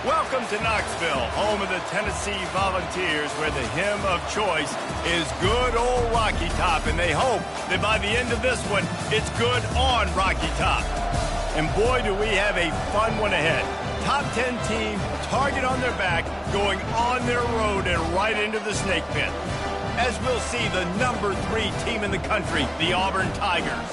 Welcome to Knoxville, home of the Tennessee Volunteers, where the hymn of choice is good old Rocky Top, and they hope that by the end of this one, it's good on Rocky Top. And boy, do we have a fun one ahead. Top 10 team, target on their back, going on their road and right into the snake pit. As we'll see, the number 3 team in the country, the Auburn Tigers,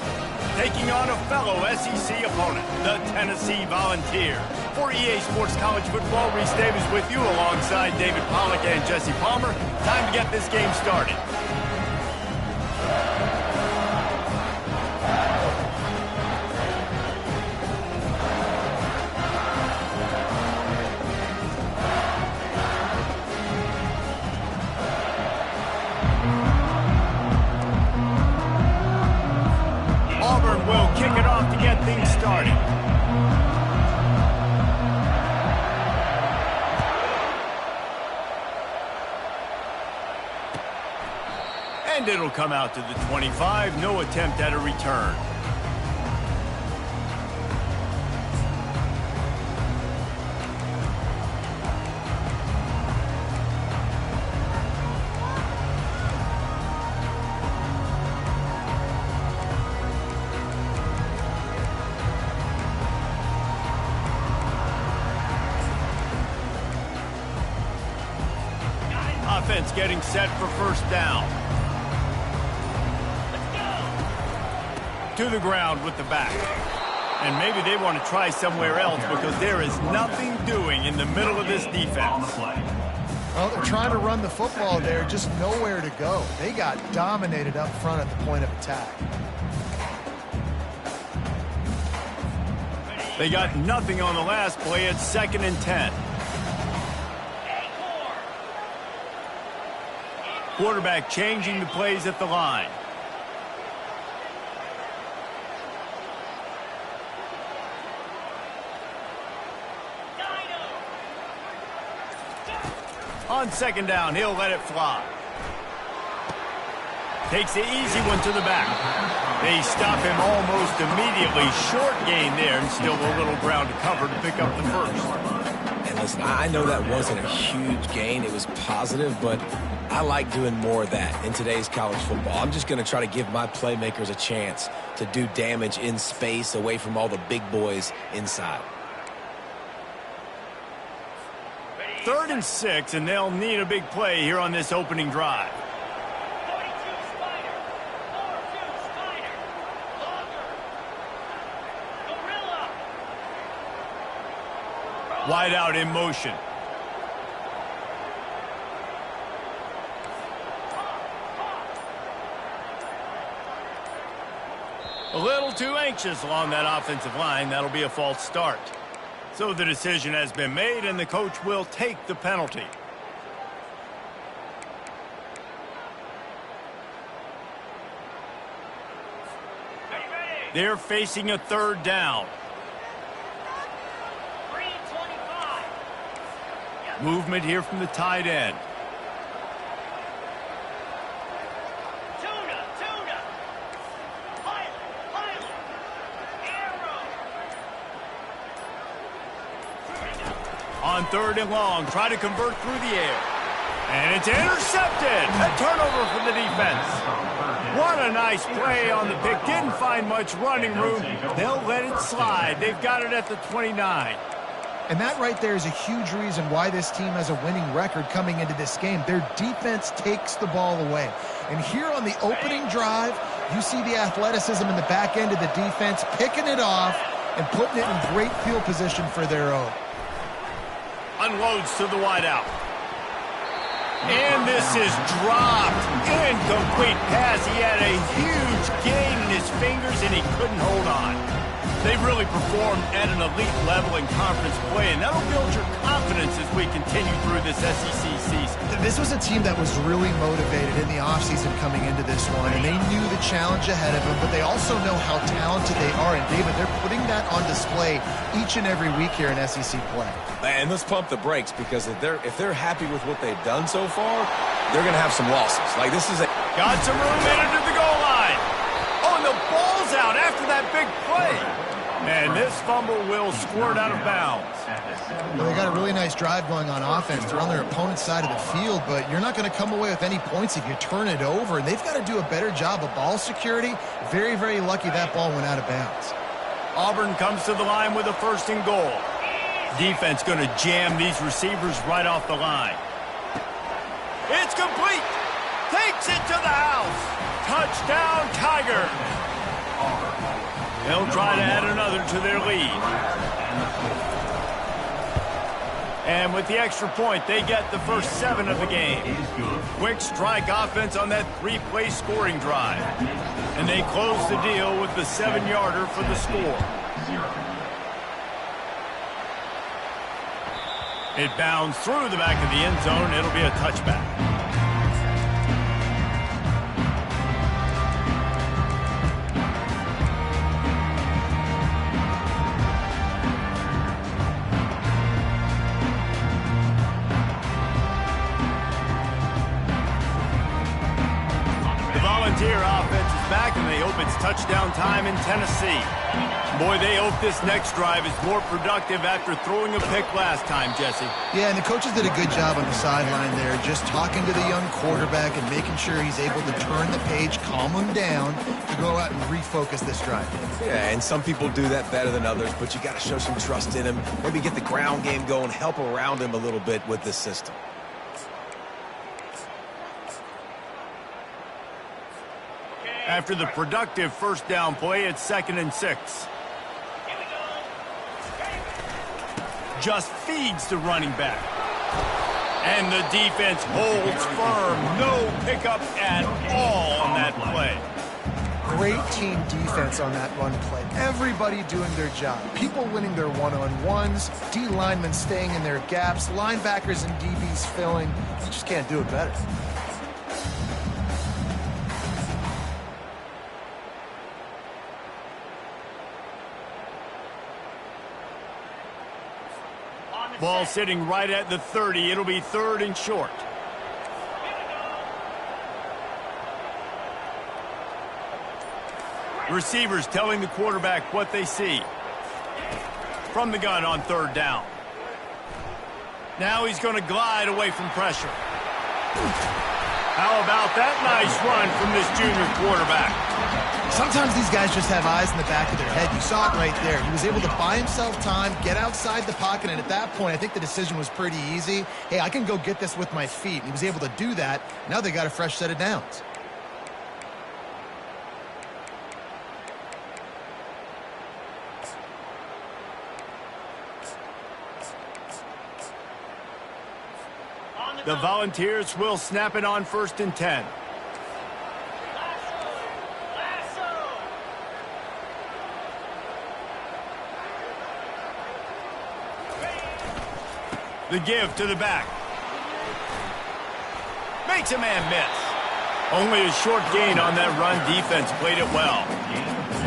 taking on a fellow SEC opponent, the Tennessee Volunteers. For EA Sports College Football, Reese Davis with you alongside David Pollack and Jesse Palmer. Time to get this game started. Auburn will kick it off to get things started. And it'll come out to the 25. No attempt at a return. Offense getting set for first down. To the ground with the back. And maybe they want to try somewhere else because there is nothing doing in the middle of this defense. Well, they're trying to run the football there, just nowhere to go. They got dominated up front at the point of attack. They got nothing on the last play. It's 2nd and 10. Quarterback changing the plays at the line. On 2nd down, he'll let it fly. Takes the easy one to the back. They stop him almost immediately. Short gain there, and still a little ground to cover to pick up the first. And listen, I know that wasn't a huge gain. It was positive, but I like doing more of that in today's college football. I'm just going to try to give my playmakers a chance to do damage in space away from all the big boys inside. 3rd and 6, and they'll need a big play here on this opening drive. Wide out in motion. A little too anxious along that offensive line. That'll be a false start. So the decision has been made, and the coach will take the penalty. They're facing a 3rd down. Movement here from the tight end. On 3rd and long, try to convert through the air. And it's intercepted. A turnover for the defense. What a nice play on the pick. Didn't find much running room. They'll let it slide. They've got it at the 29. And that right there is a huge reason why this team has a winning record coming into this game. Their defense takes the ball away. And here on the opening drive, you see the athleticism in the back end of the defense, picking it off and putting it in great field position for their own. Unloads to the wideout. And this is dropped. Incomplete pass. He had a huge gain in his fingers, and he couldn't hold on. They've really performed at an elite level in conference play, and that'll build your confidence as we continue through this SEC season. This was a team that was really motivated in the offseason coming into this one, and they knew the challenge ahead of them, but they also know how talented they are. And, David, they're putting that on display each and every week here in SEC play. And let's pump the brakes, because if they're happy with what they've done so far, they're going to have some losses. Like, this is a... Got some room in into the goal line. Oh, and the ball's out after that big play. And this fumble will squirt out of bounds. Well, they got a really nice drive going on offense. They're on their opponent's side of the field, but you're not going to come away with any points if you turn it over. And they've got to do a better job of ball security. Very, very lucky that ball went out of bounds. Auburn comes to the line with a 1st and goal. Defense going to jam these receivers right off the line. It's complete. Takes it to the house. Touchdown, Tiger. They'll try to add another to their lead. And with the extra point, they get the first 7 of the game. Quick strike offense on that 3-play scoring drive. And they close the deal with the 7-yarder for the score. It bounds through the back of the end zone. It'll be a touchback. Volunteer offense is back, and they hope it's touchdown time in Tennessee. Boy, they hope this next drive is more productive after throwing a pick last time, Jesse. Yeah, and the coaches did a good job on the sideline there, just talking to the young quarterback and making sure he's able to turn the page, calm him down, to go out and refocus this drive. Yeah, and some people do that better than others, but you got to show some trust in him. Maybe get the ground game going, help around him a little bit with this system. After the productive 1st down play, it's 2nd and 6. Just feeds the running back. And the defense holds firm. No pickup at all on that play. Great team defense on that run play. Everybody doing their job. People winning their one-on-ones, D linemen staying in their gaps, linebackers and DBs filling. You just can't do it better. Ball sitting right at the 30. It'll be 3rd and short. Receivers telling the quarterback what they see. From the gun on 3rd down. Now he's going to glide away from pressure. How about that nice run from this junior quarterback? Sometimes these guys just have eyes in the back of their head. You saw it right there. He was able to buy himself time, get outside the pocket, and at that point, I think the decision was pretty easy. Hey, I can go get this with my feet. And he was able to do that. Now they got a fresh set of downs. The Volunteers will snap it on 1st and 10. The give to the back. Makes a man miss. Only a short gain on that run. Defense played it well.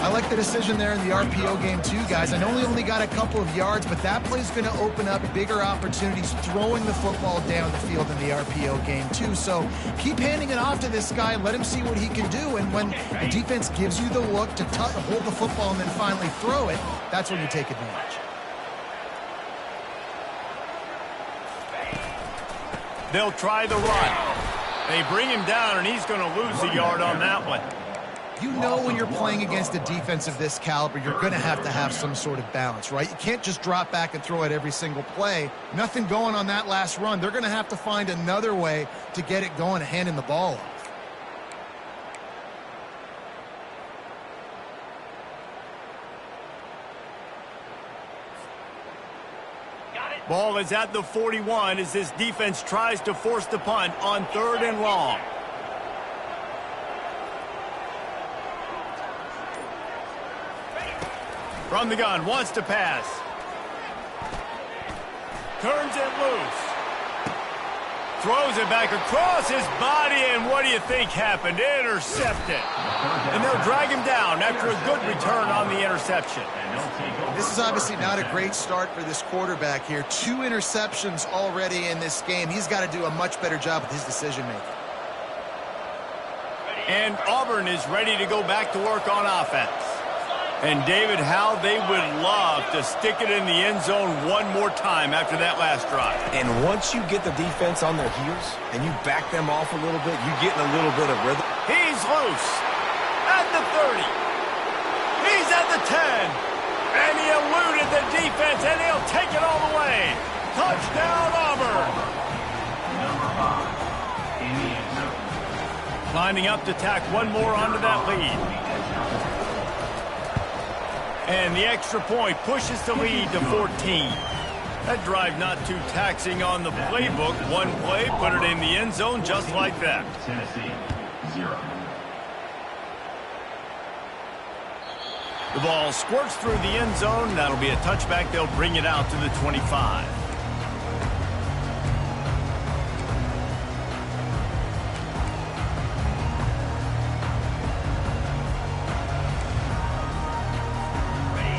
I like the decision there in the RPO game too, guys. I know he only got a couple of yards, but that play's going to open up bigger opportunities throwing the football down the field in the RPO game too. So keep handing it off to this guy. Let him see what he can do. And when the defense gives you the look to hold the football and then finally throw it, that's when you take advantage. They'll try the run. They bring him down, and he's going to lose a yard on that one. You know when you're playing against a defense of this caliber, you're going to have some sort of balance, right? You can't just drop back and throw it every single play. Nothing going on that last run. They're going to have to find another way to get it going and handing the ball off. Ball is at the 41 as this defense tries to force the punt on 3rd and long. From the gun, wants to pass. Turns it loose. Throws it back across his body, and what do you think happened? Intercepted. And they'll drag him down after a good return on the interception. This is obviously not a great start for this quarterback here. 2 interceptions already in this game. He's got to do a much better job with his decision-making. And Auburn is ready to go back to work on offense. And, David, how they would love to stick it in the end zone one more time after that last drive. And once you get the defense on their heels and you back them off a little bit, you get in a little bit of rhythm. He's loose at the 30. He's at the 10. And he eluded the defense, and he'll take it all the way. Touchdown, Auburn. Lining up to tack one more onto that lead. And the extra point pushes the lead to 14. That drive not too taxing on the playbook. One play, put it in the end zone just like that. Tennessee, 0. The ball squirts through the end zone. That'll be a touchback. They'll bring it out to the 25.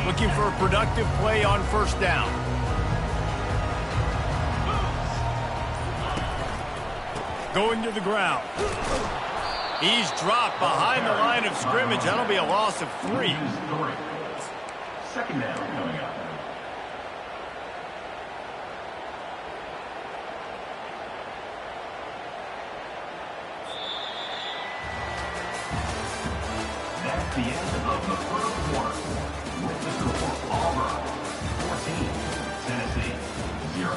Looking for a productive play on first down. Going to the ground. He's dropped behind the line of scrimmage. That'll be a loss of 3. Second down coming up. That's the end of the first quarter. With the score, Auburn 14, Tennessee 0.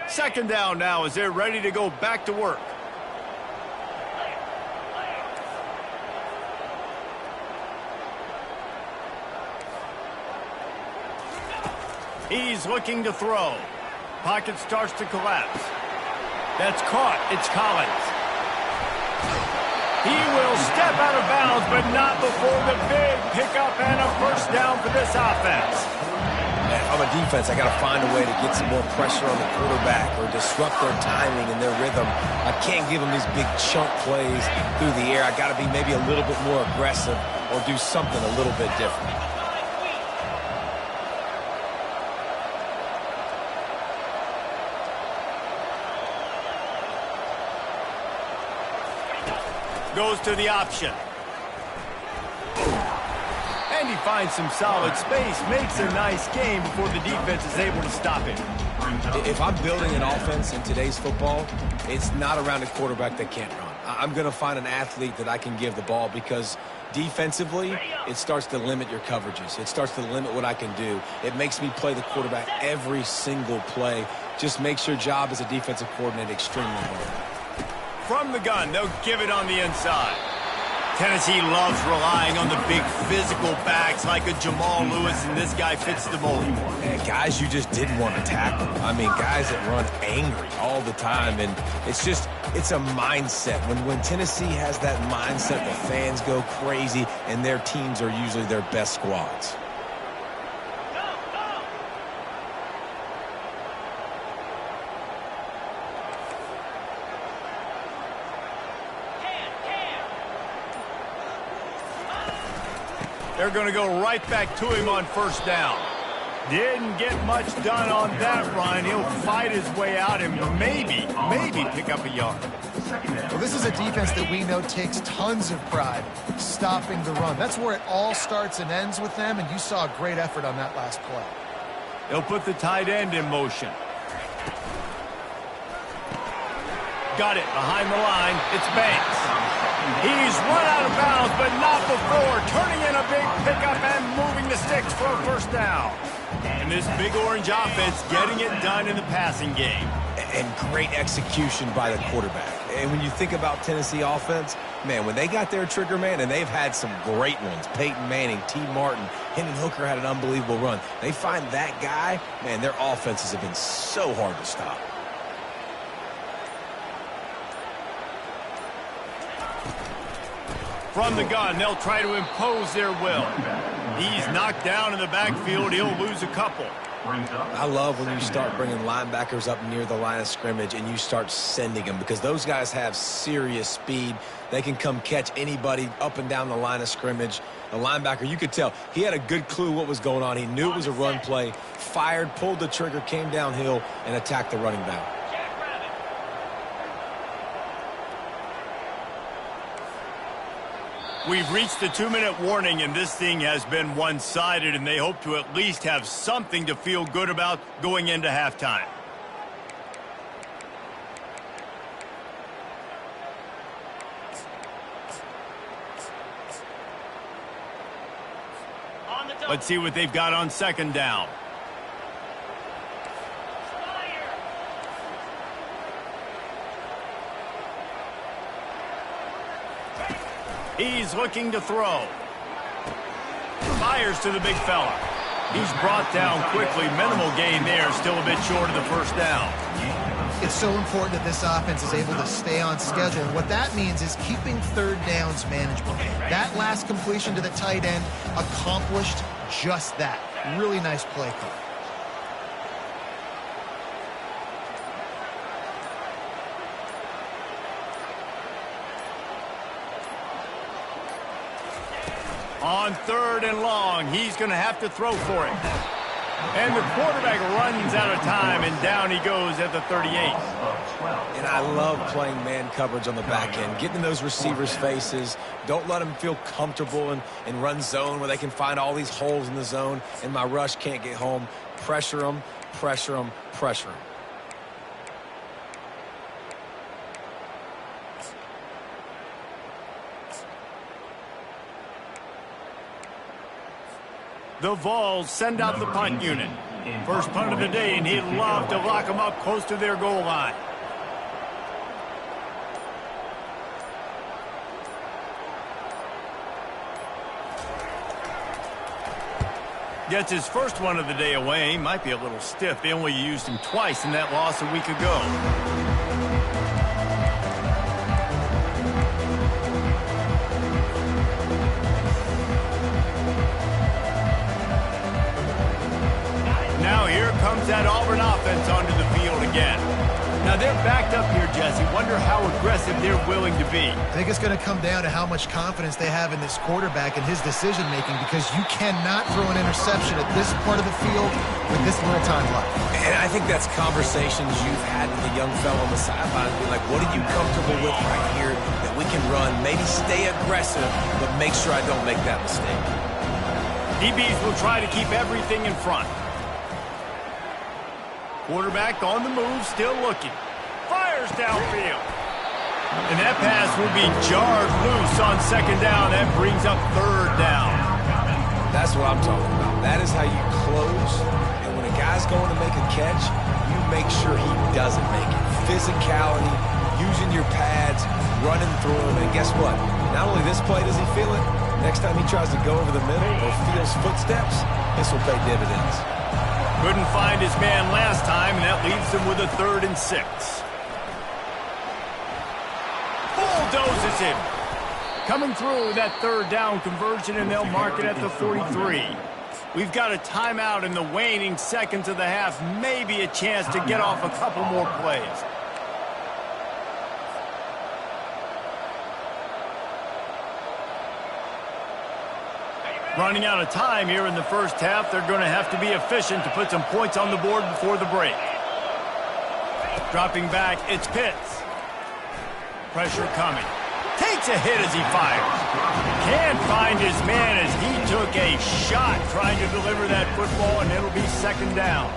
Second down now as they're ready to go back to work. He's looking to throw. Pocket starts to collapse. That's caught. It's Collins. He will step out of bounds, but not before the big pickup and a first down for this offense. And if I'm a defense, I got to find a way to get some more pressure on the quarterback or disrupt their timing and their rhythm. I can't give them these big chunk plays through the air. I got to be maybe a little bit more aggressive or do something a little bit different. Goes to the option. And he finds some solid space, makes a nice game before the defense is able to stop him. If I'm building an offense in today's football, it's not around a quarterback that can't run. I'm going to find an athlete that I can give the ball because defensively, it starts to limit your coverages. It starts to limit what I can do. It makes me play the quarterback every single play. Just makes your job as a defensive coordinator extremely hard. From the gun, they'll give it on the inside. Tennessee loves relying on the big physical backs like a Jamal Lewis, and this guy fits the mold. And guys you just didn't want to tackle. I mean, guys that run angry all the time, and it's a mindset. When Tennessee has that mindset, the fans go crazy, and their teams are usually their best squads. They're going to go right back to him on first down. Didn't get much done on that run. He'll fight his way out and maybe pick up a yard. Well, this is a defense that we know takes tons of pride stopping the run. That's where it all starts and ends with them, and you saw a great effort on that last play. They'll put the tight end in motion. Got it behind the line. It's Banks. He's run out of bounds, but not before. Turning in a big pickup and moving the sticks for a first down. And this big orange offense getting it done in the passing game. And great execution by the quarterback. And when you think about Tennessee offense, man, when they got their trigger man, and they've had some great ones, Peyton Manning, T. Martin, Hendon Hooker had an unbelievable run. They find that guy, man, their offenses have been so hard to stop. From the gun, they'll try to impose their will. He's knocked down in the backfield. He'll lose a couple. brings up. I love when you start bringing linebackers up near the line of scrimmage and you start sending them, because those guys have serious speed. They can come catch anybody up and down the line of scrimmage. The linebacker, you could tell, he had a good clue what was going on. He knew it was a run play, fired, pulled the trigger, came downhill, and attacked the running back. We've reached the 2-minute warning, and this thing has been one-sided, and they hope to at least have something to feel good about going into halftime. Let's see what they've got on second down. He's looking to throw. Fires to the big fella. He's brought down quickly. Minimal gain there. Still a bit short of the first down. It's so important that this offense is able to stay on schedule. And what that means is keeping third downs manageable. That last completion to the tight end accomplished just that. Really nice play call. On third and long, he's going to have to throw for it. And the quarterback runs out of time, and down he goes at the 38. And I love playing man coverage on the back end, getting in those receivers' faces. Don't let them feel comfortable and run zone where they can find all these holes in the zone, and my rush can't get home. Pressure them, pressure them, pressure them. The Vols send out the punt unit. First punt of the day, and he'd love to lock them up close to their goal line. Gets his first one of the day away. Might be a little stiff. They only used him twice in that loss a week ago. Now here comes that Auburn offense onto the field again. Now they're backed up here, Jesse. Wonder how aggressive they're willing to be. I think it's going to come down to how much confidence they have in this quarterback and his decision-making, because you cannot throw an interception at this part of the field with this little time left. And I think that's conversations you've had with a young fellow on the sideline. Be like, what are you comfortable with right here that we can run? Maybe stay aggressive, but make sure I don't make that mistake. DBs will try to keep everything in front. Quarterback on the move, still looking. Fires downfield. And that pass will be jarred loose on second down. That brings up third down. That's what I'm talking about. That is how you close. And when a guy's going to make a catch, you make sure he doesn't make it. Physicality, using your pads, running through him. And guess what? Not only this play does he feel it, next time he tries to go over the middle or feels footsteps, this will pay dividends. Couldn't find his man last time, and that leaves him with a 3rd and 6. Bulldozes him. Coming through that third down conversion, and they'll mark it at the 43. We've got a timeout in the waning seconds of the half. Maybe a chance to get off a couple more plays. Running out of time here in the first half. They're going to have to be efficient to put some points on the board before the break. Dropping back, it's Pitts. Pressure coming. Takes a hit as he fires. Can't find his man as he took a shot trying to deliver that football, and it'll be second down.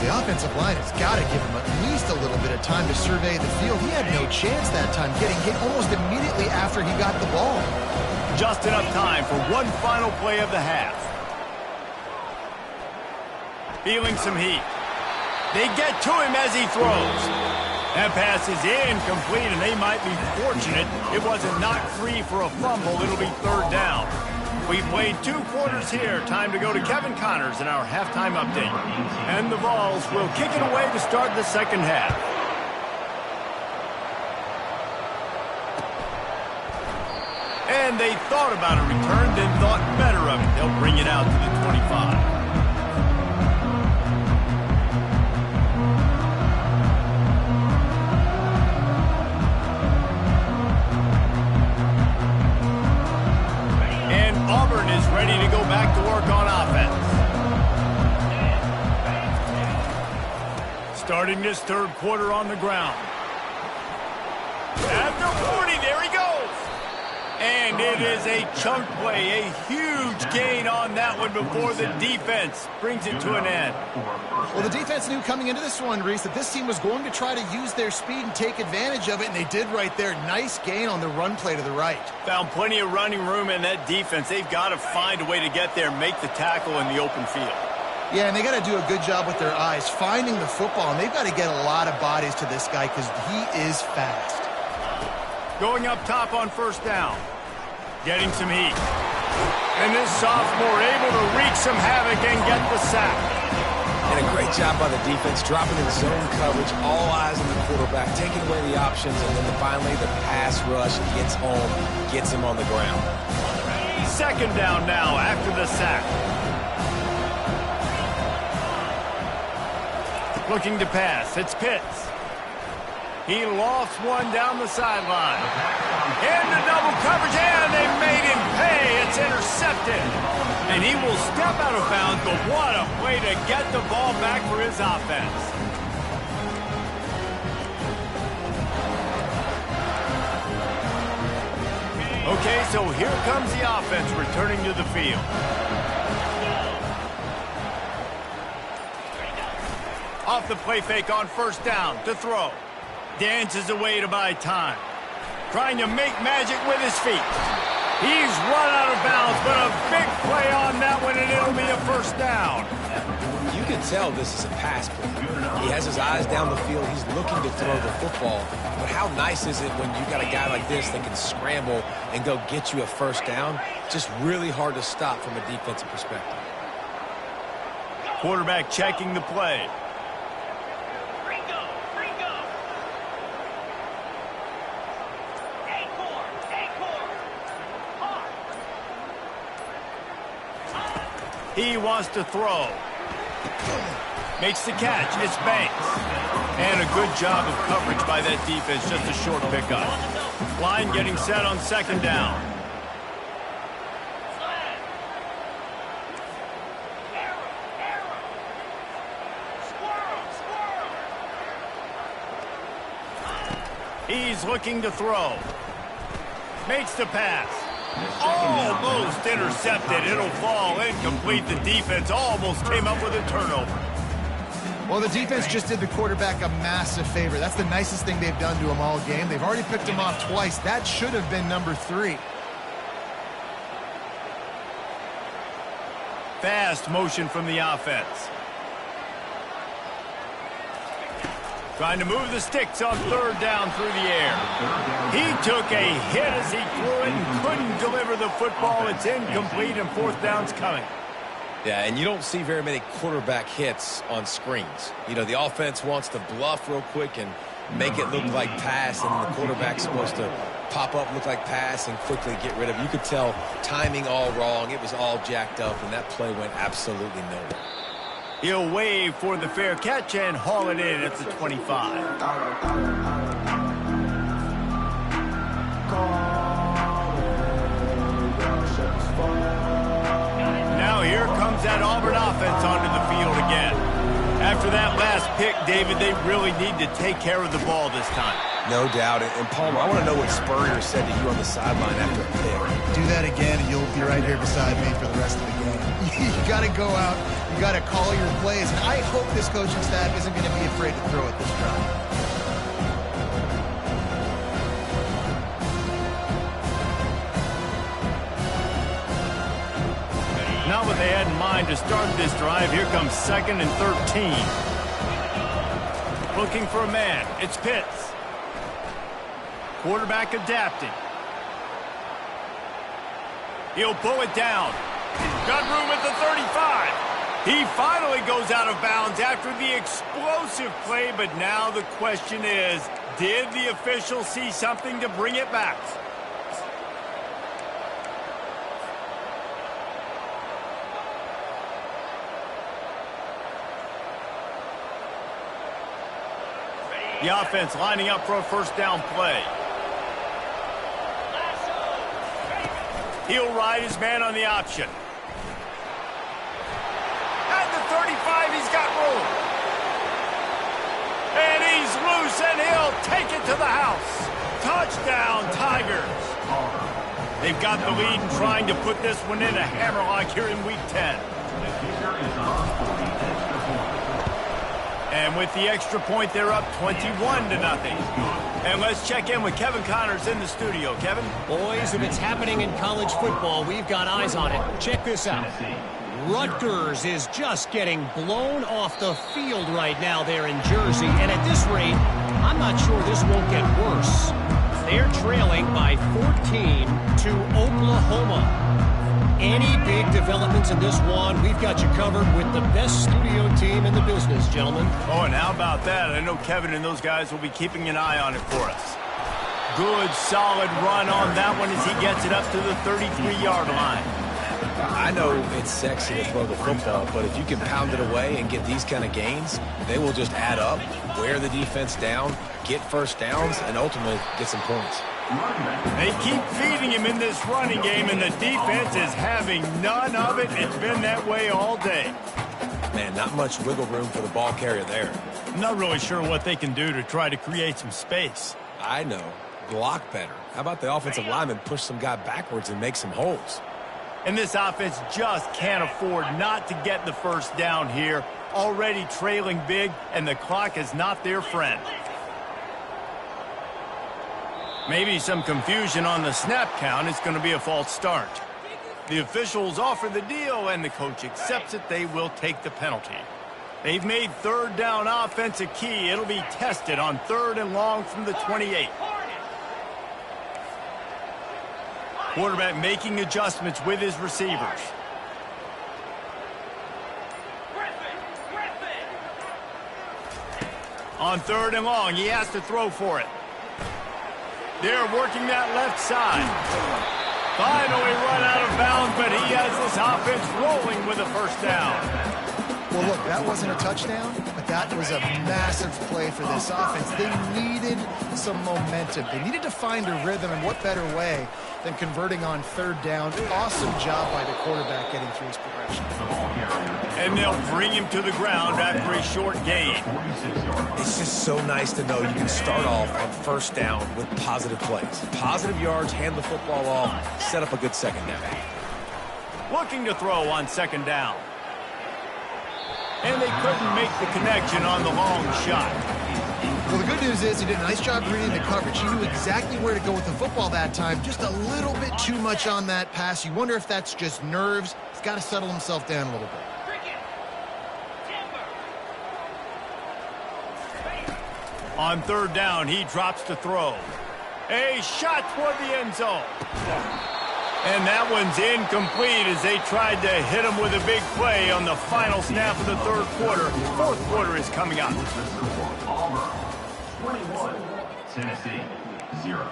The offensive line has got to give him at least a little bit of time to survey the field. He had no chance that time, getting hit almost immediately after he got the ball. Just enough time for one final play of the half. Feeling some heat. They get to him as he throws. That pass is incomplete, and they might be fortunate it wasn't knocked free for a fumble. It'll be third down. We've played 2 quarters here. Time to go to Kevin Connors in our halftime update. And the Vols will kick it away to start the second half. And they thought about a return, then thought better of it. They'll bring it out to the 25. Starting this third quarter on the ground. After 40, there he goes. And it is a chunk play, a huge gain on that one before the defense brings it to an end. Well, the defense knew coming into this one, Reese, that this team was going to try to use their speed and take advantage of it, and they did right there. Nice gain on the run play to the right. Found plenty of running room in that defense. They've got to find a way to get there and make the tackle in the open field. Yeah, and they got to do a good job with their eyes, finding the football, and they've got to get a lot of bodies to this guy because he is fast. Going up top on first down. Getting some heat. And this sophomore able to wreak some havoc and get the sack. And a great job by the defense, dropping in zone coverage, all eyes on the quarterback, taking away the options, and then finally the pass rush gets home, gets him on the ground. Second down now after the sack. Looking to pass. It's Pitts. He lofts one down the sideline. Into double coverage, and they made him pay. It's intercepted. And he will step out of bounds, but what a way to get the ball back for his offense. Okay, so here comes the offense returning to the field. Off the play fake on first down to throw. Dances away to buy time. Trying to make magic with his feet. He's run out of bounds, but a big play on that one, and it'll be a first down. You can tell this is a pass play. He has his eyes down the field. He's looking to throw the football. But how nice is it when you got a guy like this that can scramble and go get you a first down? Just really hard to stop from a defensive perspective. Quarterback checking the play. He wants to throw. Makes the catch. It's Banks. And a good job of coverage by that defense. Just a short pickup. Line getting set on second down. He's looking to throw. Makes the pass. Almost intercepted. It'll fall incomplete. The defense almost came up with a turnover. Well, the defense just did the quarterback a massive favor. That's the nicest thing they've done to him all game. They've already picked him off twice. That should have been number 3. Fast motion from the offense. Trying to move the sticks on third down through the air. He took a hit as he threw it and couldn't deliver the football. It's incomplete, and fourth down's coming. Yeah, and you don't see very many quarterback hits on screens. You know, the offense wants to bluff real quick and make it look like pass, and the quarterback's supposed to pop up, look like pass, and quickly get rid of it. You could tell timing all wrong. It was all jacked up, and that play went absolutely nowhere. He'll wave for the fair catch and haul it in at the 25. Now here comes that Auburn offense onto the field again. After that last pick, David, they really need to take care of the ball this time. No doubt. And Palmer, I want to know what Spurrier said to you on the sideline after a pick. Do that again, and you'll be right here beside me for the rest of the game. You got to go out. You got to call your plays. And I hope this coaching staff isn't going to be afraid to throw it this drive. Not what they had in mind to start this drive. Here comes 2nd and 13. Looking for a man. It's Pitts. Quarterback adapting. He'll pull it down. Got room at the 35. He finally goes out of bounds after the explosive play, but now the question is, did the official see something to bring it back? The offense lining up for a first down play. He'll ride his man on the option. At the 35, he's got room. loose, and he'll take it to the house. Touchdown, Tigers. They've got the lead and trying to put this one in a hammerlock here in Week 10. And with the extra point, they're up 21-0. And let's check in with Kevin Connors in the studio. Kevin? Boys, if it's happening in college football, we've got eyes on it. Check this out. Rutgers is just getting blown off the field right now there in Jersey. And at this rate, I'm not sure this won't get worse. They're trailing by 14 to Oklahoma. Any big developments in this one, we've got you covered with the best studio team in the business, gentlemen. Oh, and how about that? I know Kevin and those guys will be keeping an eye on it for us. Good, solid run on that one as he gets it up to the 33-yard line. I know it's sexy to throw the football, but if you can pound it away and get these kind of gains, they will just add up, wear the defense down, get first downs, and ultimately get some points. They keep feeding him in this running game, and the defense is having none of it. It's been that way all day. Man, not much wiggle room for the ball carrier there. I'm not really sure what they can do to try to create some space. I know. Block better. How about the offensive lineman push some guy backwards and make some holes? And this offense just can't afford not to get the first down here. Already trailing big, and the clock is not their friend. Maybe some confusion on the snap count. It's going to be a false start. The officials offer the deal, and the coach accepts it. They will take the penalty. They've made third down offense a key. It'll be tested on 3rd and long from the 28. Quarterback making adjustments with his receivers. On 3rd and long, he has to throw for it. They're working that left side. Finally run out of bounds, but he has this offense rolling with a first down. Well, look, that wasn't a touchdown, but that was a massive play for this offense. They needed some momentum. They needed to find a rhythm, and what better way than converting on 3rd down. Awesome job by the quarterback getting through his progression. And they'll bring him to the ground after a short gain. It's just so nice to know you can start off on 1st down with positive plays. Positive yards, hand the football off, set up a good 2nd down. Looking to throw on 2nd down. And they couldn't make the connection on the long shot. Well, the good news is he did a nice job reading the coverage. He knew exactly where to go with the football that time. Just a little bit too much on that pass. You wonder if that's just nerves. He's got to settle himself down a little bit. On 3rd down, he drops to throw. A shot toward the end zone. And that one's incomplete as they tried to hit him with a big play on the final snap of the 3rd quarter. 4th quarter is coming up. 21, Tennessee, 0.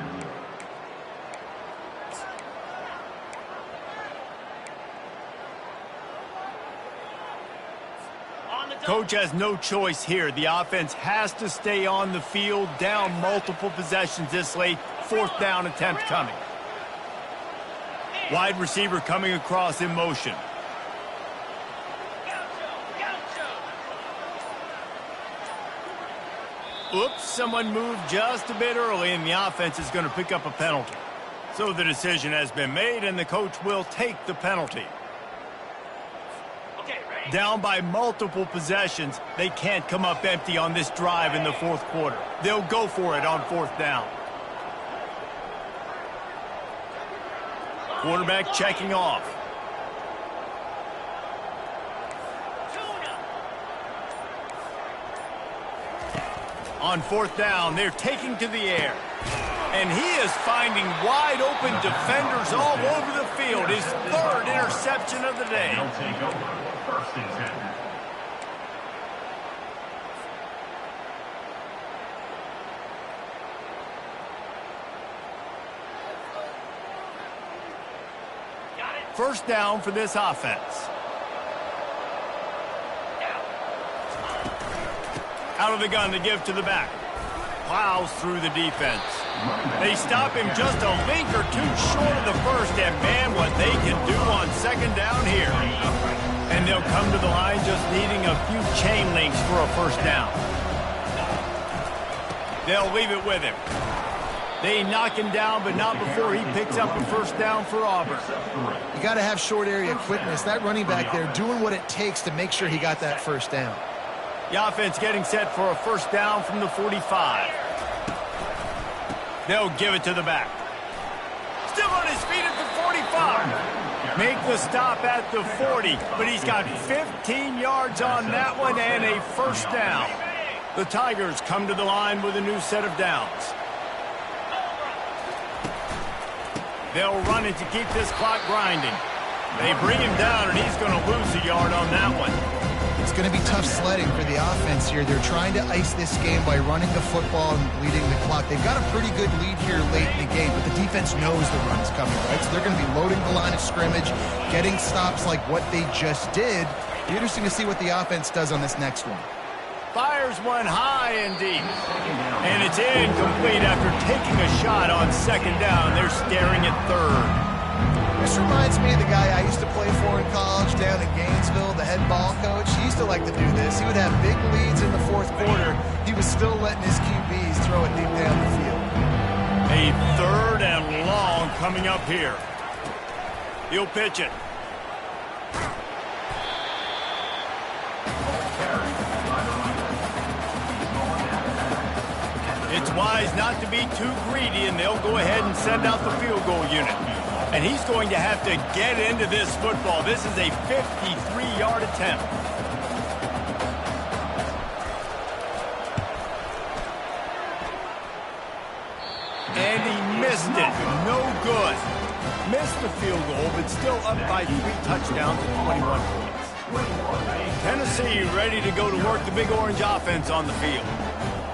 Coach has no choice here. The offense has to stay on the field, down multiple possessions this late. 4th down attempt coming. Wide receiver coming across in motion. Oops, someone moved just a bit early, and the offense is going to pick up a penalty. So the decision has been made, and the coach will take the penalty. Down by multiple possessions, they can't come up empty on this drive in the 4th quarter. They'll go for it on 4th down. Quarterback checking off. On 4th down, they're taking to the air. And he is finding wide open defenders all over the field. His 3rd interception of the day. They'll take over 1st and 10. First down for this offense. Out of the gun to give to the back. Plows through the defense. They stop him just a link or two short of the 1st, and man, what they can do on 2nd down here. And they'll come to the line just needing a few chain links for a 1st down. They'll leave it with him. They knock him down, but not before he picks up a first down for Auburn. You got to have short area quickness. That running back there doing what it takes to make sure he got that first down. The offense getting set for a first down from the 45. They'll give it to the back. Still on his feet at the 45. Make the stop at the 40, but he's got 15 yards on that one and a first down. The Tigers come to the line with a new set of downs. They'll run it to keep this clock grinding. They bring him down, and he's going to lose a yard on that one. It's going to be tough sledding for the offense here. They're trying to ice this game by running the football and bleeding the clock. They've got a pretty good lead here late in the game, but the defense knows the run's coming, right? So they're going to be loading the line of scrimmage, getting stops like what they just did. Be interesting to see what the offense does on this next one. Fires one high and deep. And it's incomplete after taking a shot on second down. They're staring at third. This reminds me of the guy I used to play for in college down in Gainesville, the head ball coach. He used to like to do this. He would have big leads in the fourth quarter. He was still letting his QBs throw it deep down the field. A third and long coming up here. He'll pitch it. It's wise not to be too greedy, and they'll go ahead and send out the field goal unit. And he's going to have to get into this football. This is a 53-yard attempt. And he missed it. No good. Missed the field goal, but still up by 3 touchdowns and 21 points. Tennessee ready to go to work the Big Orange offense on the field.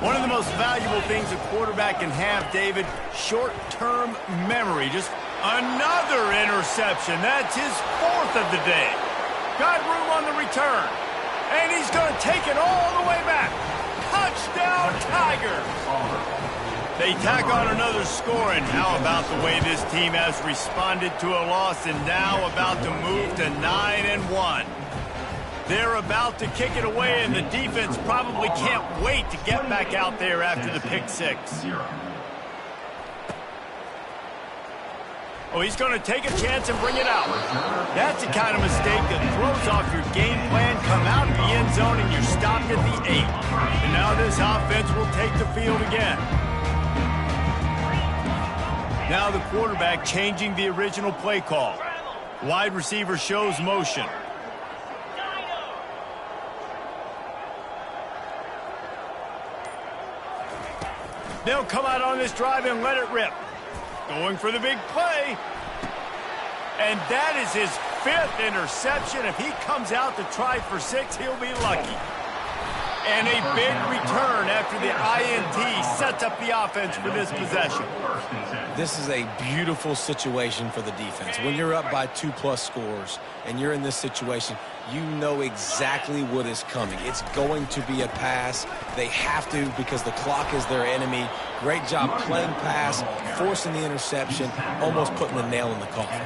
One of the most valuable things a quarterback can have, David, short-term memory. Just another interception. That's his 4th of the day. Got room on the return. And he's going to take it all the way back. Touchdown, Tigers. They tack on another score, and how about the way this team has responded to a loss and now about to move to 9-1. They're about to kick it away, and the defense probably can't wait to get back out there after the pick six. Oh, he's going to take a chance and bring it out. That's the kind of mistake that throws off your game plan. Come out of the end zone, and you're stopped at the 8. And now this offense will take the field again. Now the quarterback changing the original play call. Wide receiver shows motion. They'll come out on this drive and let it rip. Going for the big play. And that is his 5th interception. If he comes out to try for 6, he'll be lucky. And a big return after the INT sets up the offense for this possession. This is a beautiful situation for the defense. When you're up by 2+ scores and you're in this situation, you know exactly what is coming. It's going to be a pass. They have to because the clock is their enemy. Great job playing pass, forcing the interception, almost putting the nail in the coffin.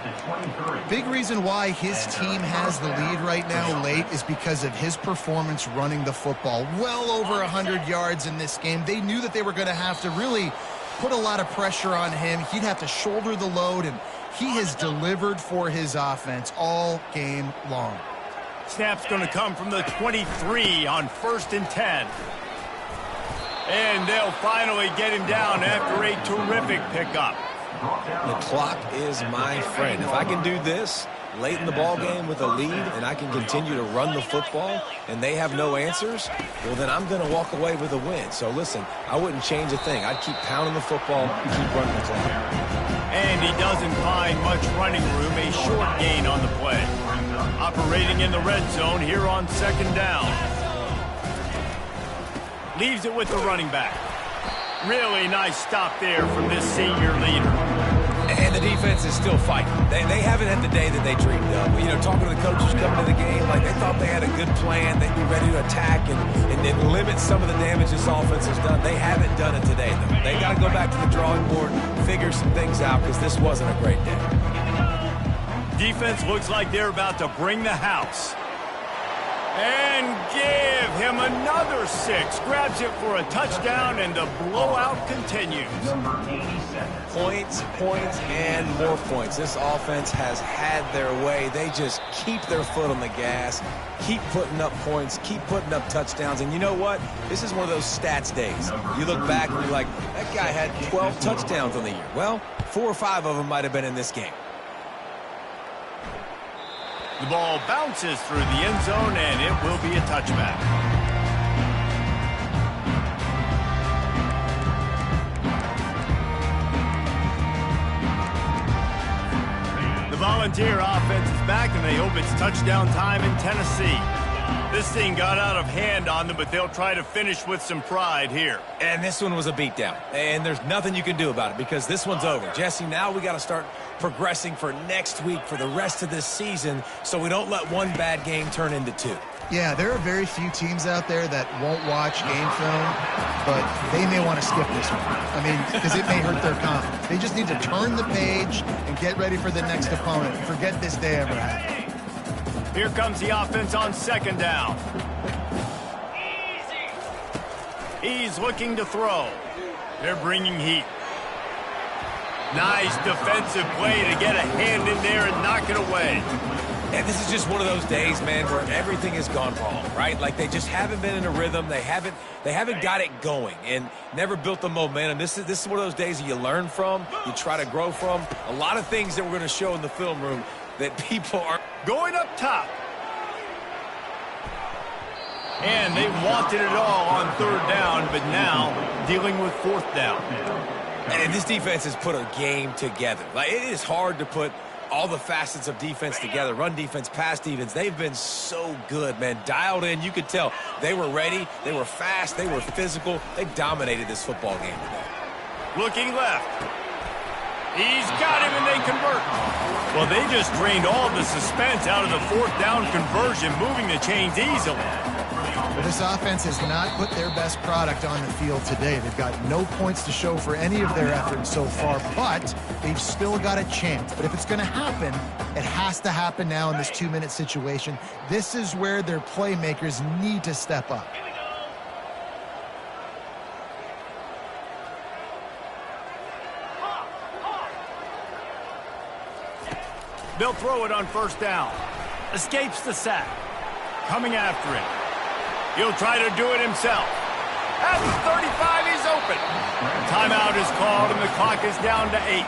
Big reason why his team has the lead right now late is because of his performance running the football. Well over 100 yards in this game. They knew that they were going to have to really put a lot of pressure on him. He'd have to shoulder the load, and he has delivered for his offense all game long. Snap's going to come from the 23 on 1st and 10. And they'll finally get him down after a terrific pickup. The clock is my friend. If I can do this late in the ball game with a lead and I can continue to run the football and they have no answers, well, then I'm going to walk away with a win. So, listen, I wouldn't change a thing. I'd keep pounding the football, keep running the clock. And he doesn't find much running room, a short gain on the play. Operating in the red zone here on 2nd down. Leaves it with the running back. Really nice stop there from this senior leader. And the defense is still fighting. They haven't had the day that they dreamed of. You know, talking to the coaches coming to the game, like they thought they had a good plan. They'd be ready to attack and then limit some of the damage this offense has done. They haven't done it today, though. They got to go back to the drawing board, figure some things out, because this wasn't a great day. Defense looks like they're about to bring the house. And give him another 6. Grabs it for a touchdown, and the blowout continues. Number 87. Points, points, and more points. This offense has had their way. They just keep their foot on the gas, keep putting up points, keep putting up touchdowns. And you know what? This is one of those stats days. You look back and you're like, that guy had 12 touchdowns on the year. Well, 4 or 5 of them might have been in this game. The ball bounces through the end zone, and it will be a touchback. The Volunteer offense is back, and they hope it's touchdown time in Tennessee. This thing got out of hand on them, but they'll try to finish with some pride here. And this one was a beatdown. And there's nothing you can do about it because this one's over. Jesse, now we got to start progressing for next week for the rest of this season so we don't let one bad game turn into 2. Yeah, there are very few teams out there that won't watch game film, but they may want to skip this one. I mean, because it may hurt their confidence. They just need to turn the page and get ready for the next opponent. Forget this day ever happened. Here comes the offense on 2nd down. He's looking to throw. They're bringing heat. Nice defensive play to get a hand in there and knock it away. And this is just one of those days, man, where everything has gone wrong, right? Like they just haven't been in a rhythm. They haven't got it going and never built the momentum. This is one of those days that you learn from, you try to grow from. A lot of things that we're going to show in the film room that people are going up top. And they wanted it all on 3rd down, but now dealing with 4th down. And this defense has put a game together. Like, it is hard to put all the facets of defense together. Run defense, pass defense. They've been so good, man. Dialed in. You could tell they were ready. They were fast. They were physical. They dominated this football game today. Looking left. He's got him, and they convert. Well, they just drained all the suspense out of the 4th down conversion, moving the chains easily. But this offense has not put their best product on the field today. They've got no points to show for any of their efforts so far, but they've still got a chance. But if it's going to happen, it has to happen now in this 2-minute situation. This is where their playmakers need to step up. They'll throw it on 1st down. Escapes the sack. Coming after it. He'll try to do it himself. At the 35, he's open. Timeout is called, and the clock is down to 8.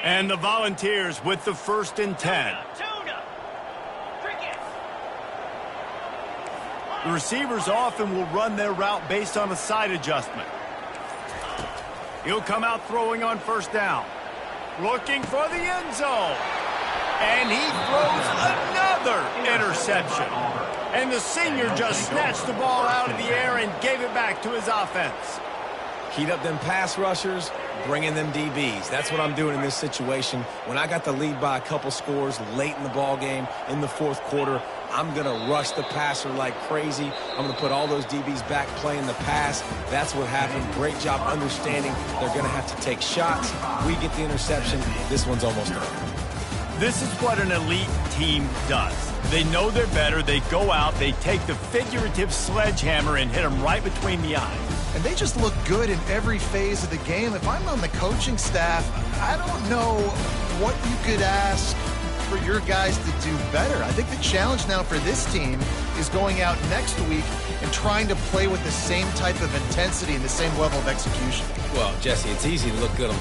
And the Volunteers with the 1st and 10. The receivers often will run their route based on a side adjustment. He'll come out throwing on 1st down. Looking for the end zone. And he throws another interception. And the senior just snatched the ball out of the air and gave it back to his offense. Heat up them pass rushers, bring in them DBs. That's what I'm doing in this situation. When I got the lead by a couple scores late in the ball game, in the 4th quarter, I'm going to rush the passer like crazy. I'm going to put all those DBs back playing the pass. That's what happened. Great job understanding they're going to have to take shots. We get the interception. This one's almost over. This is what an elite team does. They know they're better. They go out. They take the figurative sledgehammer and hit them right between the eyes. And they just look good in every phase of the game. If I'm on the coaching staff, I don't know what you could ask for your guys to do better. I think the challenge now for this team is going out next week and trying to play with the same type of intensity and the same level of execution. Well, Jesse, it's easy to look good on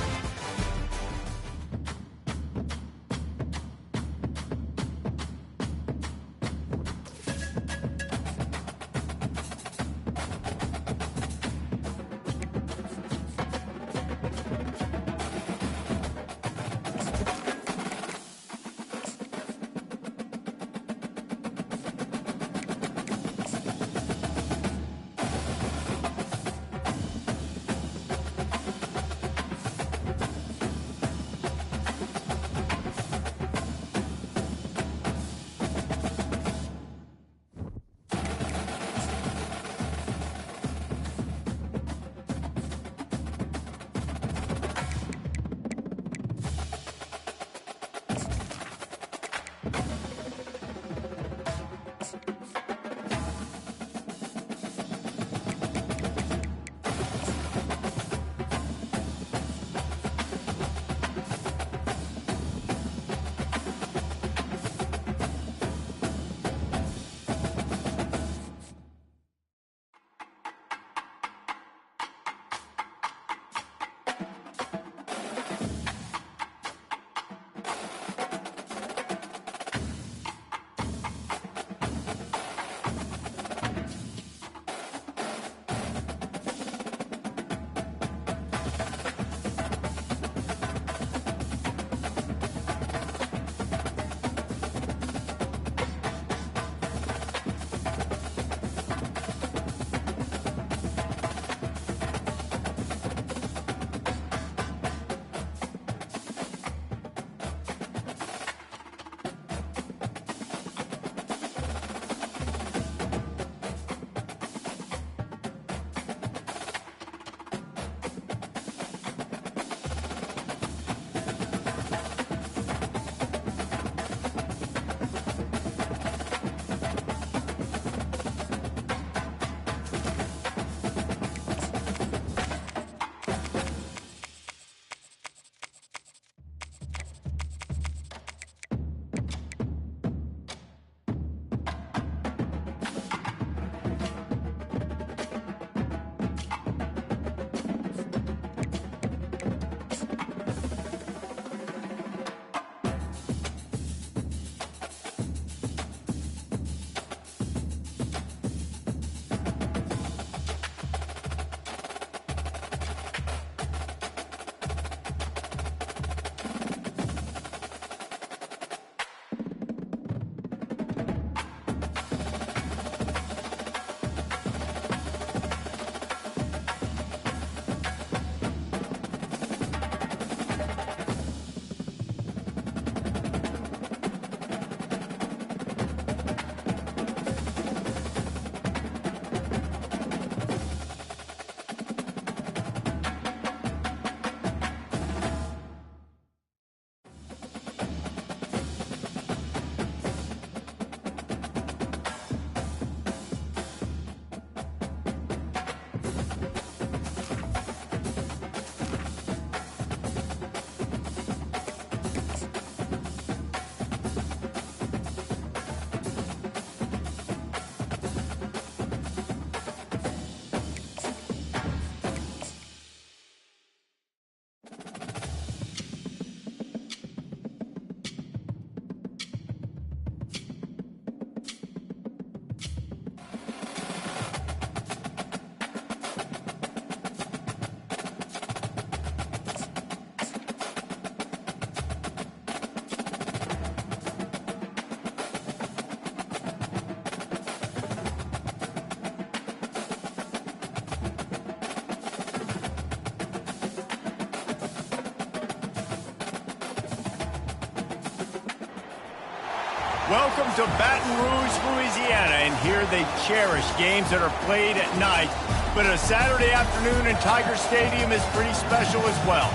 Welcome to Baton Rouge, Louisiana, and here they cherish games that are played at night. But a Saturday afternoon in Tiger Stadium is pretty special as well.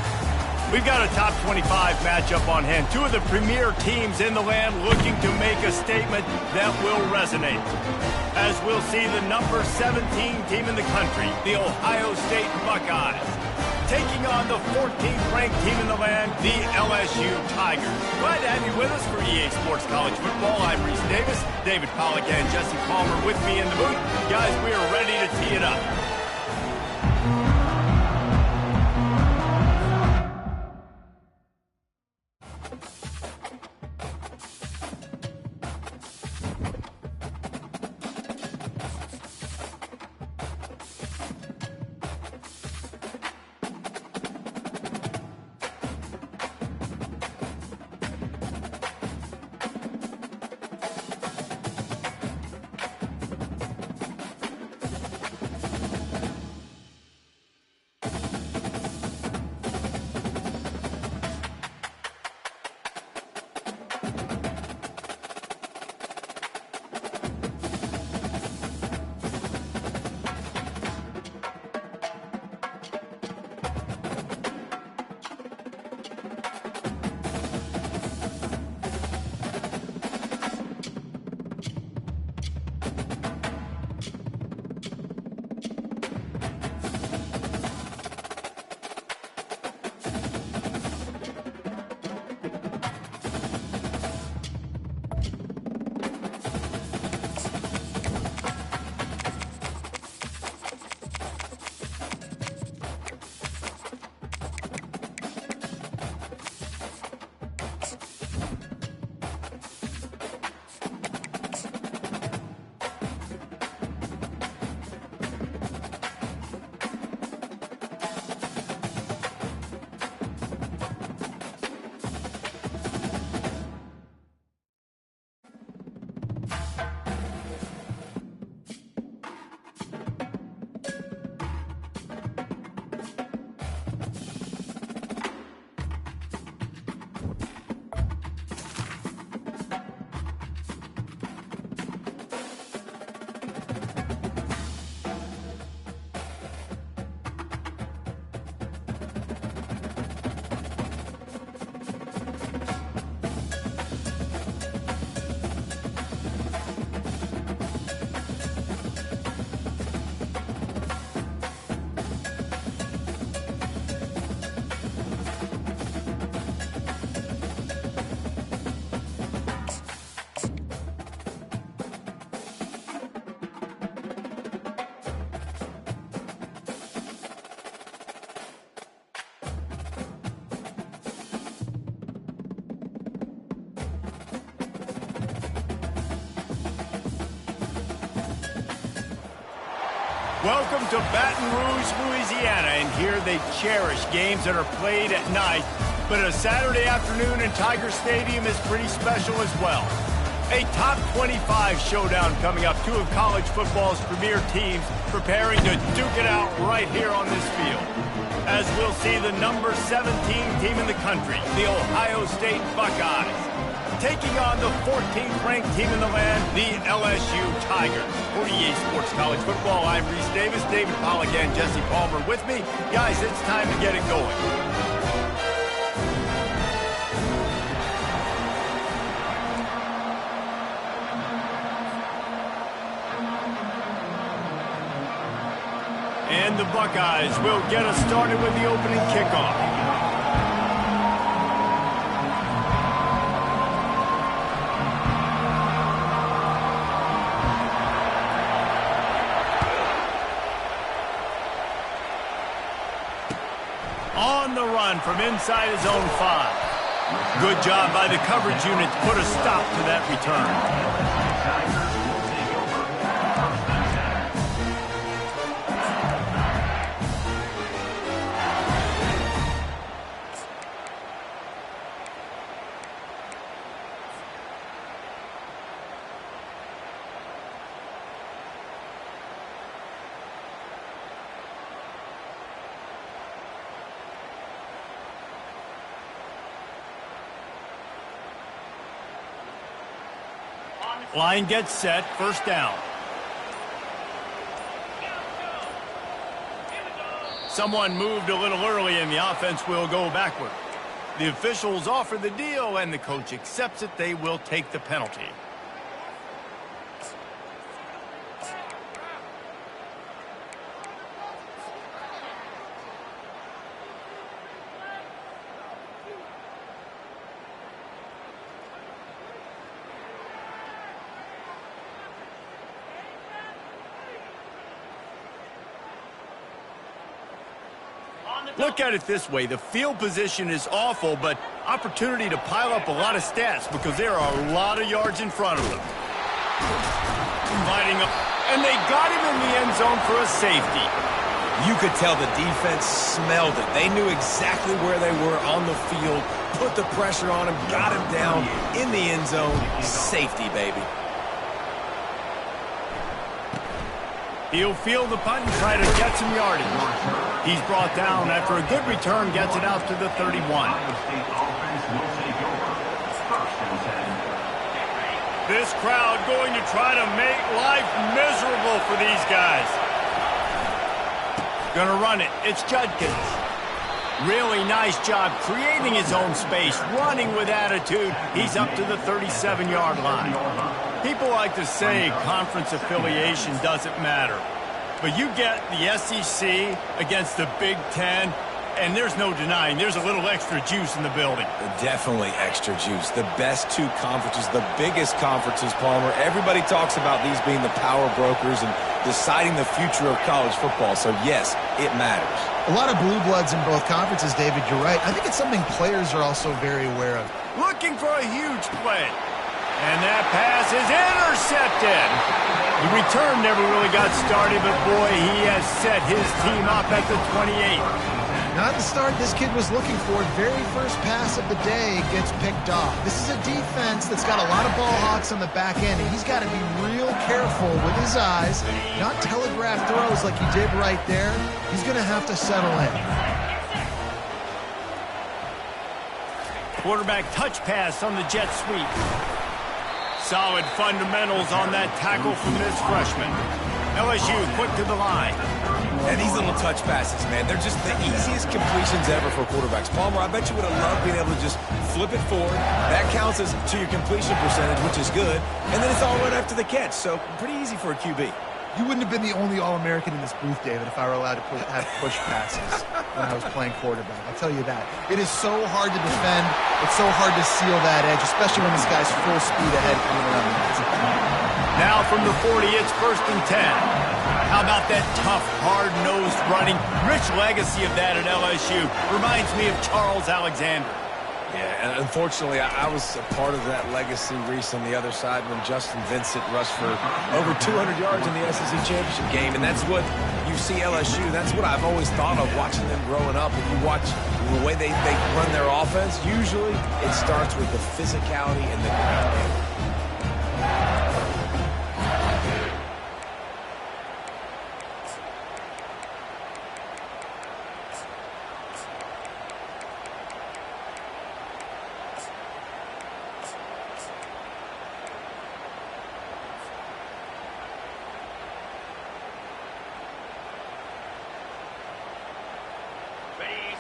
We've got a top 25 matchup on hand. Two of the premier teams in the land looking to make a statement that will resonate. As we'll see the number 17 team in the country, the Ohio State Buckeyes, taking on the 14th ranked team in the land, the LSU Tigers. Glad to have you with us for EA Sports College Football. I'm Reese Davis, David Pollack and Jesse Palmer with me in the booth. Guys, we are ready to tee it up. Welcome to Baton Rouge, Louisiana, and here they cherish games that are played at night. But a Saturday afternoon in Tiger Stadium is pretty special as well. A top 25 showdown coming up. Two of college football's premier teams preparing to duke it out right here on this field. As we'll see the number 17 team in the country, the Ohio State Buckeyes, taking on the 14th ranked team in the land, the LSU Tigers. For EA Sports College Football, I'm Reese Davis, David Pollack and Jesse Palmer with me. Guys, it's time to get it going. And the Buckeyes will get us started with the opening kickoff. On the run from inside his own 5. Good job by the coverage unit to put a stop to that return. Line gets set, first down. Someone moved a little early and the offense will go backward. The officials offer the deal and the coach accepts it. They will take the penalty. Look at it this way. The field position is awful, but opportunity to pile up a lot of stats because there are a lot of yards in front of them. Inviting up, and they got him in the end zone for a safety. You could tell the defense smelled it. They knew exactly where they were on the field, put the pressure on him, got him down in the end zone. Safety, baby. He'll field the punt and try to get some yardage. He's brought down after a good return, gets it out to the 31. This crowd going to try to make life miserable for these guys. Gonna run it. It's Judkins. Really nice job creating his own space, running with attitude. He's up to the 37-yard line. People like to say conference affiliation doesn't matter. But you get the SEC against the Big Ten, and there's no denying there's a little extra juice in the building. Definitely extra juice. The best two conferences, the biggest conferences, Palmer. Everybody talks about these being the power brokers and deciding the future of college football. So, yes, it matters. A lot of blue bloods in both conferences, David. You're right. I think it's something players are also very aware of. Looking for a huge play. And that pass is intercepted. The return never really got started, but boy, he has set his team up at the 28. Not the start this kid was looking for. Very first pass of the day gets picked off. This is a defense that's got a lot of ball hawks on the back end, and he's got to be real careful with his eyes, not telegraph throws like he did right there. He's going to have to settle in. Quarterback touch pass on the jet sweep. Solid fundamentals on that tackle from this freshman. LSU quick to the line. And these little touch passes, man, they're just the easiest completions ever for quarterbacks. Palmer, I bet you would have loved being able to just flip it forward. That counts as to your completion percentage, which is good. And then it's all right after the catch, so pretty easy for a QB. You wouldn't have been the only All-American in this booth, David, if I were allowed to have push passes when I was playing quarterback. I'll tell you that. It is so hard to defend. It's so hard to seal that edge, especially when this guy's full speed ahead coming around the exit. Now from the 40, it's 1st and 10. How about that tough, hard-nosed running? Rich legacy of that at LSU. Reminds me of Charles Alexander. Yeah, and unfortunately, I was a part of that legacy, Reese, on the other side when Justin Vincent rushed for over 200 yards in the SEC championship game, and that's what you see LSU. That's what I've always thought of watching them growing up. If you watch the way they run their offense, usually it starts with the physicality and the ground game.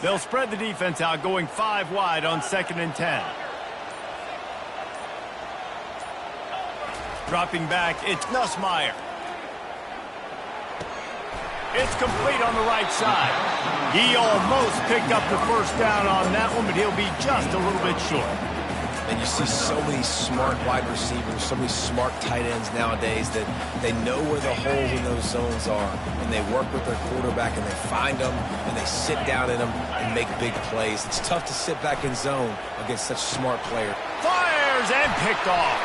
They'll spread the defense out, going 5 wide on 2nd and 10. Dropping back, it's Nussmeier. It's complete on the right side. He almost picked up the first down on that one, but he'll be just a little bit short. And you see so many smart wide receivers, so many smart tight ends nowadays that they know where the holes in those zones are, and they work with their quarterback, and they find them, and they sit down in them and make big plays. It's tough to sit back in zone against such a smart player. Fires and picked off.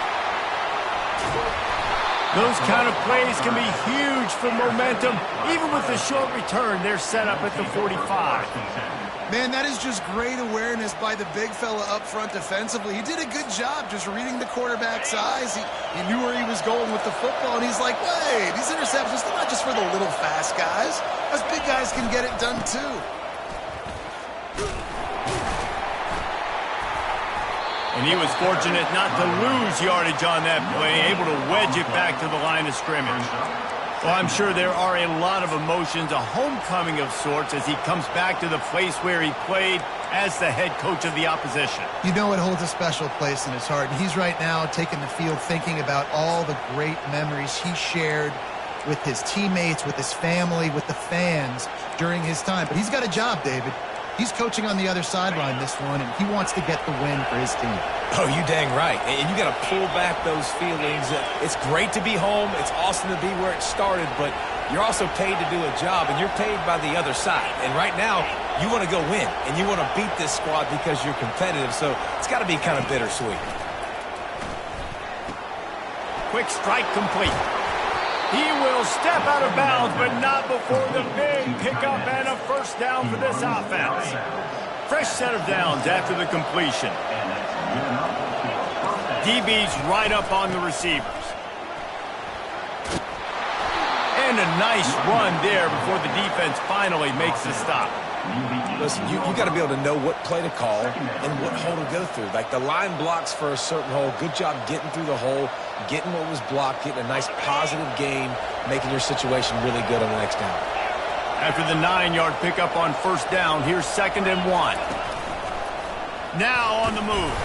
Those kind of plays can be huge for momentum. Even with the short return, they're set up at the 45. Man, that is just great awareness by the big fella up front defensively. He did a good job just reading the quarterback's eyes. He knew where he was going with the football, and he's like, wait, these interceptions, they're not just for the little fast guys. Us big guys can get it done too. And And he was fortunate not to lose yardage on that play, able to wedge it back to the line of scrimmage. Well, I'm sure there are a lot of emotions, a homecoming of sorts, as he comes back to the place where he played as the head coach of the opposition. You know it holds a special place in his heart. And he's right now taking the field thinking about all the great memories he shared with his teammates, with his family, with the fans during his time. But he's got a job, David. He's coaching on the other sideline this one, and he wants to get the win for his team. Oh, you dang right. And you got to pull back those feelings. It's great to be home. It's awesome to be where it started, but you're also paid to do a job, and you're paid by the other side. And right now, you want to go win, and you want to beat this squad because you're competitive, so it's got to be kind of bittersweet. Quick strike complete. He will step out of bounds, but not before the big pickup and a first down for this offense. Fresh set of downs after the completion. DB's right up on the receivers. And a nice run there before the defense finally makes the stop. Listen, you got to be able to know what play to call and what hole to go through. Like the line blocks for a certain hole. Good job getting through the hole, getting what was blocked, getting a nice positive gain, making your situation really good on the next down. After the 9-yard pickup on first down, here's 2nd and 1. Now on the move.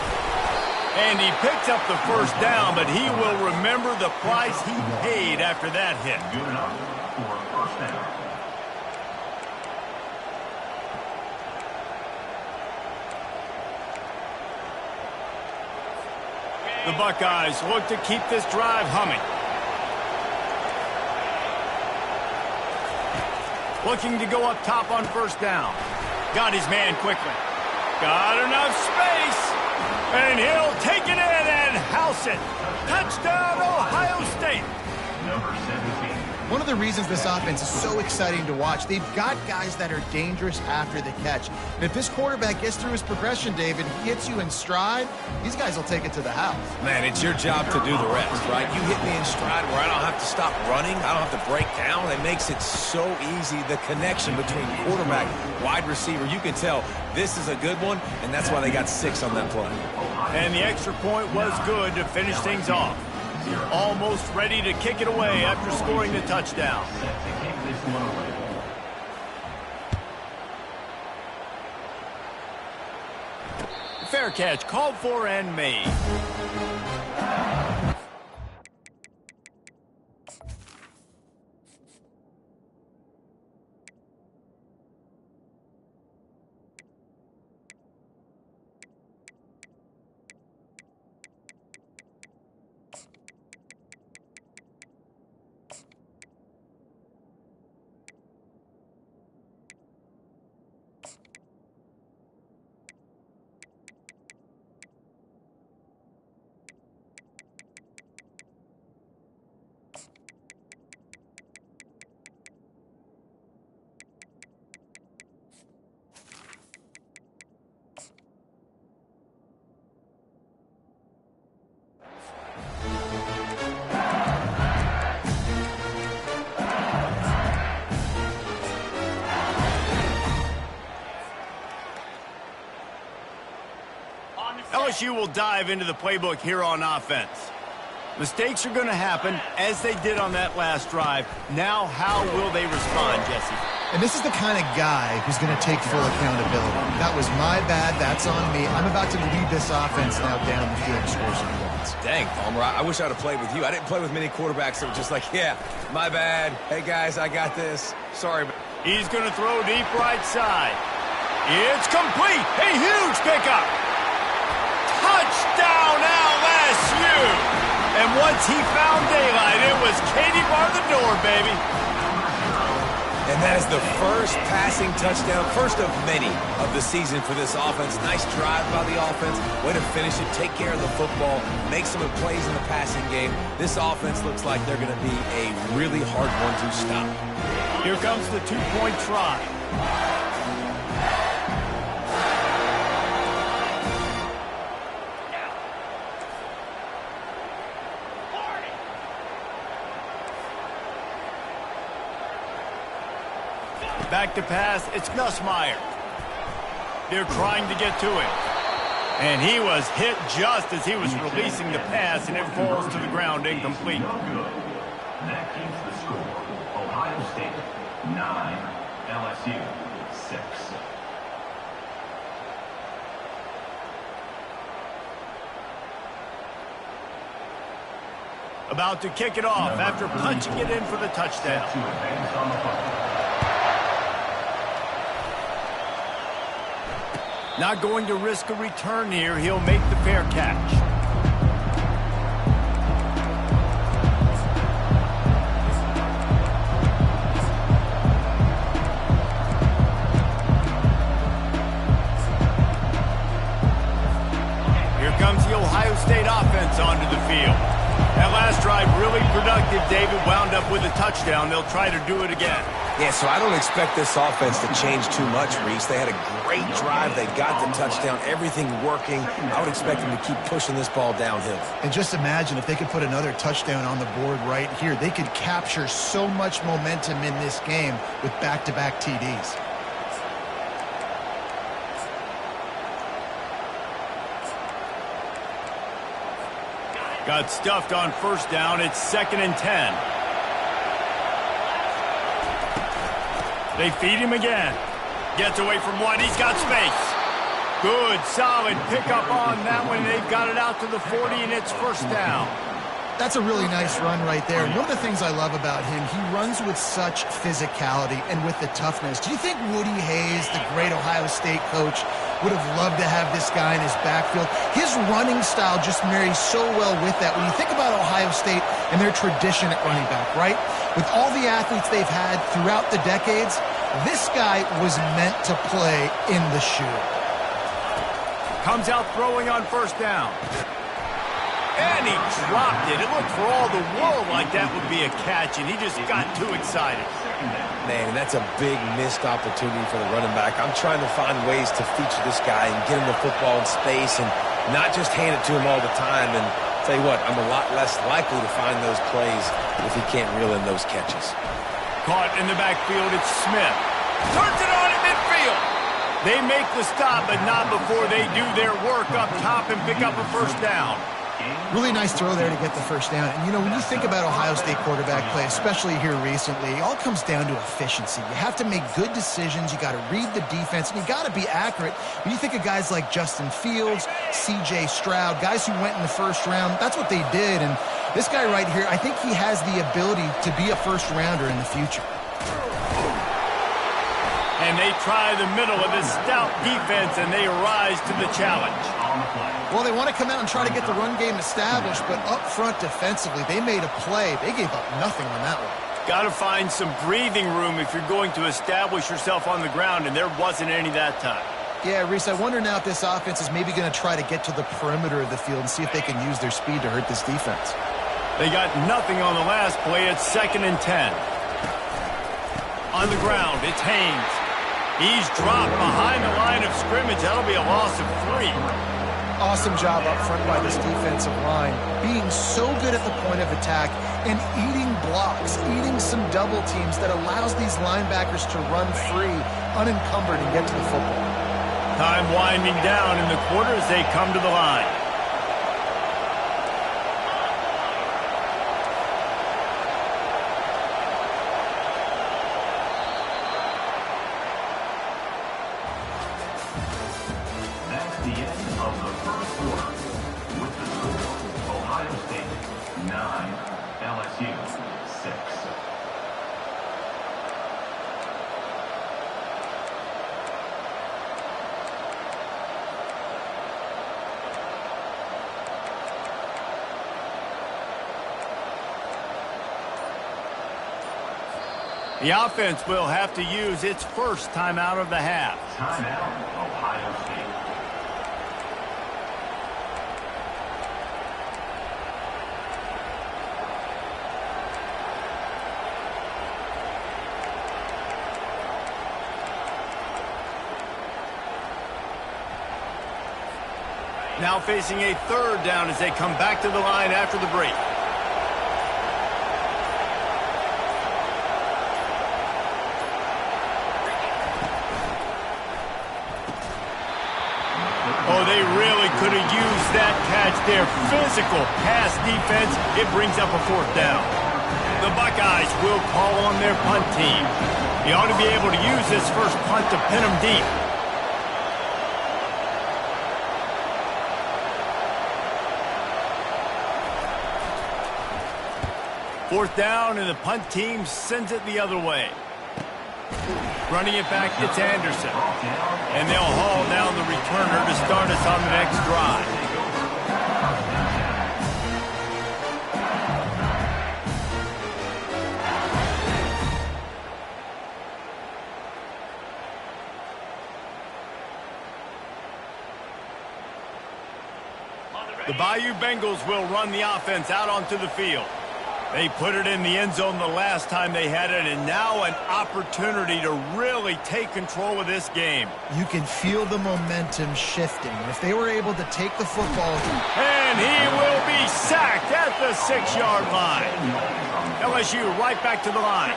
And he picks up the first down, but he will remember the price he paid after that hit. Good enough for first down. The Buckeyes look to keep this drive humming. Looking to go up top on first down. Got his man quickly. Got enough space. And he'll take it in and house it. Touchdown, Ohio State. Number 17. One of the reasons this offense is so exciting to watch, they've got guys that are dangerous after the catch. And if this quarterback gets through his progression, David, he hits you in stride, these guys will take it to the house. Man, it's your job to do the rest, right? You hit me in stride where I don't have to stop running. I don't have to break down. It makes it so easy. The connection between quarterback, wide receiver, you can tell this is a good one, and that's why they got 6 on that play. And the extra point was good to finish things off. Almost ready to kick it away after scoring the touchdown. Fair catch called for and made. LSU will dive into the playbook here on offense. Mistakes are going to happen, as they did on that last drive. Now, how will they respond, Jesse? And this is the kind of guy who's going to take full accountability. That was my bad. That's on me. I'm about to lead this offense now down the field to score some points. Dang, Palmer, I wish I would have played with you. I didn't play with many quarterbacks that were just like, yeah, my bad. Hey, guys, I got this. Sorry. He's going to throw deep right side. It's complete. A huge pickup. Touchdown, LSU. And once he found daylight, it was Katie bar the door, baby. And that is the first passing touchdown, first of many of the season for this offense. Nice drive by the offense. Way to finish it, take care of the football, make some plays in the passing game. This offense looks like they're going to be a really hard one to stop. Here comes the two-point try. Back to pass, it's Nussmeier. They're trying to get to him. And he was hit just as he was releasing the pass, and it falls to the ground incomplete. That keeps the score. Ohio State 9, LSU 6. About to kick it off after punching it in for the touchdown. To advance on the football. Not going to risk a return here. He'll make the fair catch. Here comes the Ohio State offense onto the field. That last drive really productive. David wound up with a touchdown. They'll try to do it again. Yeah, so I don't expect this offense to change too much, Reese. They had a great drive. They got the touchdown. Everything working. I would expect them to keep pushing this ball downhill. And just imagine if they could put another touchdown on the board right here. They could capture so much momentum in this game with back-to-back TDs. Got stuffed on first down. It's 2nd and 10. They feed him again. Gets away from one. He's got space. Good, solid pickup on that one. They've got it out to the 40, and it's first down. That's a really nice run right there. And one of the things I love about him, he runs with such physicality and with the toughness. Do you think Woody Hayes, the great Ohio State coach, would have loved to have this guy in his backfield? His running style just marries so well with that. When you think about Ohio State and their tradition at running back, right? With all the athletes they've had throughout the decades, this guy was meant to play in the shoe. Comes out throwing on first down. And he dropped it. It looked for all the world like that would be a catch, and he just got too excited. Man, that's a big missed opportunity for the running back. I'm trying to find ways to feature this guy and get him the football in space and not just hand it to him all the time. And tell you what, I'm a lot less likely to find those plays if he can't reel in those catches. Caught in the backfield, it's Smith. Turns it on in midfield. They make the stop, but not before they do their work up top and pick up a first down. Really nice throw there to get the first down. And, you know, when you think about Ohio State quarterback play, especially here recently, it all comes down to efficiency. You have to make good decisions. You got to read the defense, and you got to be accurate. When you think of guys like Justin Fields, C.J. Stroud, guys who went in the first round, that's what they did. And this guy right here, I think he has the ability to be a first-rounder in the future. And they try the middle of this stout defense, and they rise to the challenge. Well, they want to come out and try to get the run game established, but up front defensively, they made a play. They gave up nothing on that one. Got to find some breathing room if you're going to establish yourself on the ground, and there wasn't any that time. Yeah, Reese, I wonder now if this offense is maybe going to try to get to the perimeter of the field and see if they can use their speed to hurt this defense. They got nothing on the last play. It's 2nd and 10. On the ground, it's Haynes. He's dropped behind the line of scrimmage. That'll be a loss of 3. Awesome job up front by this defensive line, being so good at the point of attack and eating blocks, eating some double teams that allows these linebackers to run free, unencumbered, and get to the football. Time winding down in the quarter as they come to the line. The offense will have to use its first timeout of the half. Timeout, Ohio State. Now facing a 3rd down as they come back to the line after the break. they really could have used that catch there. Physical pass defense. It brings up a fourth down. The Buckeyes will call on their punt team. He ought to be able to use this first punt to pin them deep. Fourth down, and the punt team sends it the other way. Running it back, it's Anderson. And they'll haul down the returner to start us on the next drive. The Bayou Bengals will run the offense out onto the field. They put it in the end zone the last time they had it, and now an opportunity to really take control of this game. You can feel the momentum shifting. If they were able to take the football... And he will be sacked at the 6-yard line. LSU right back to the line.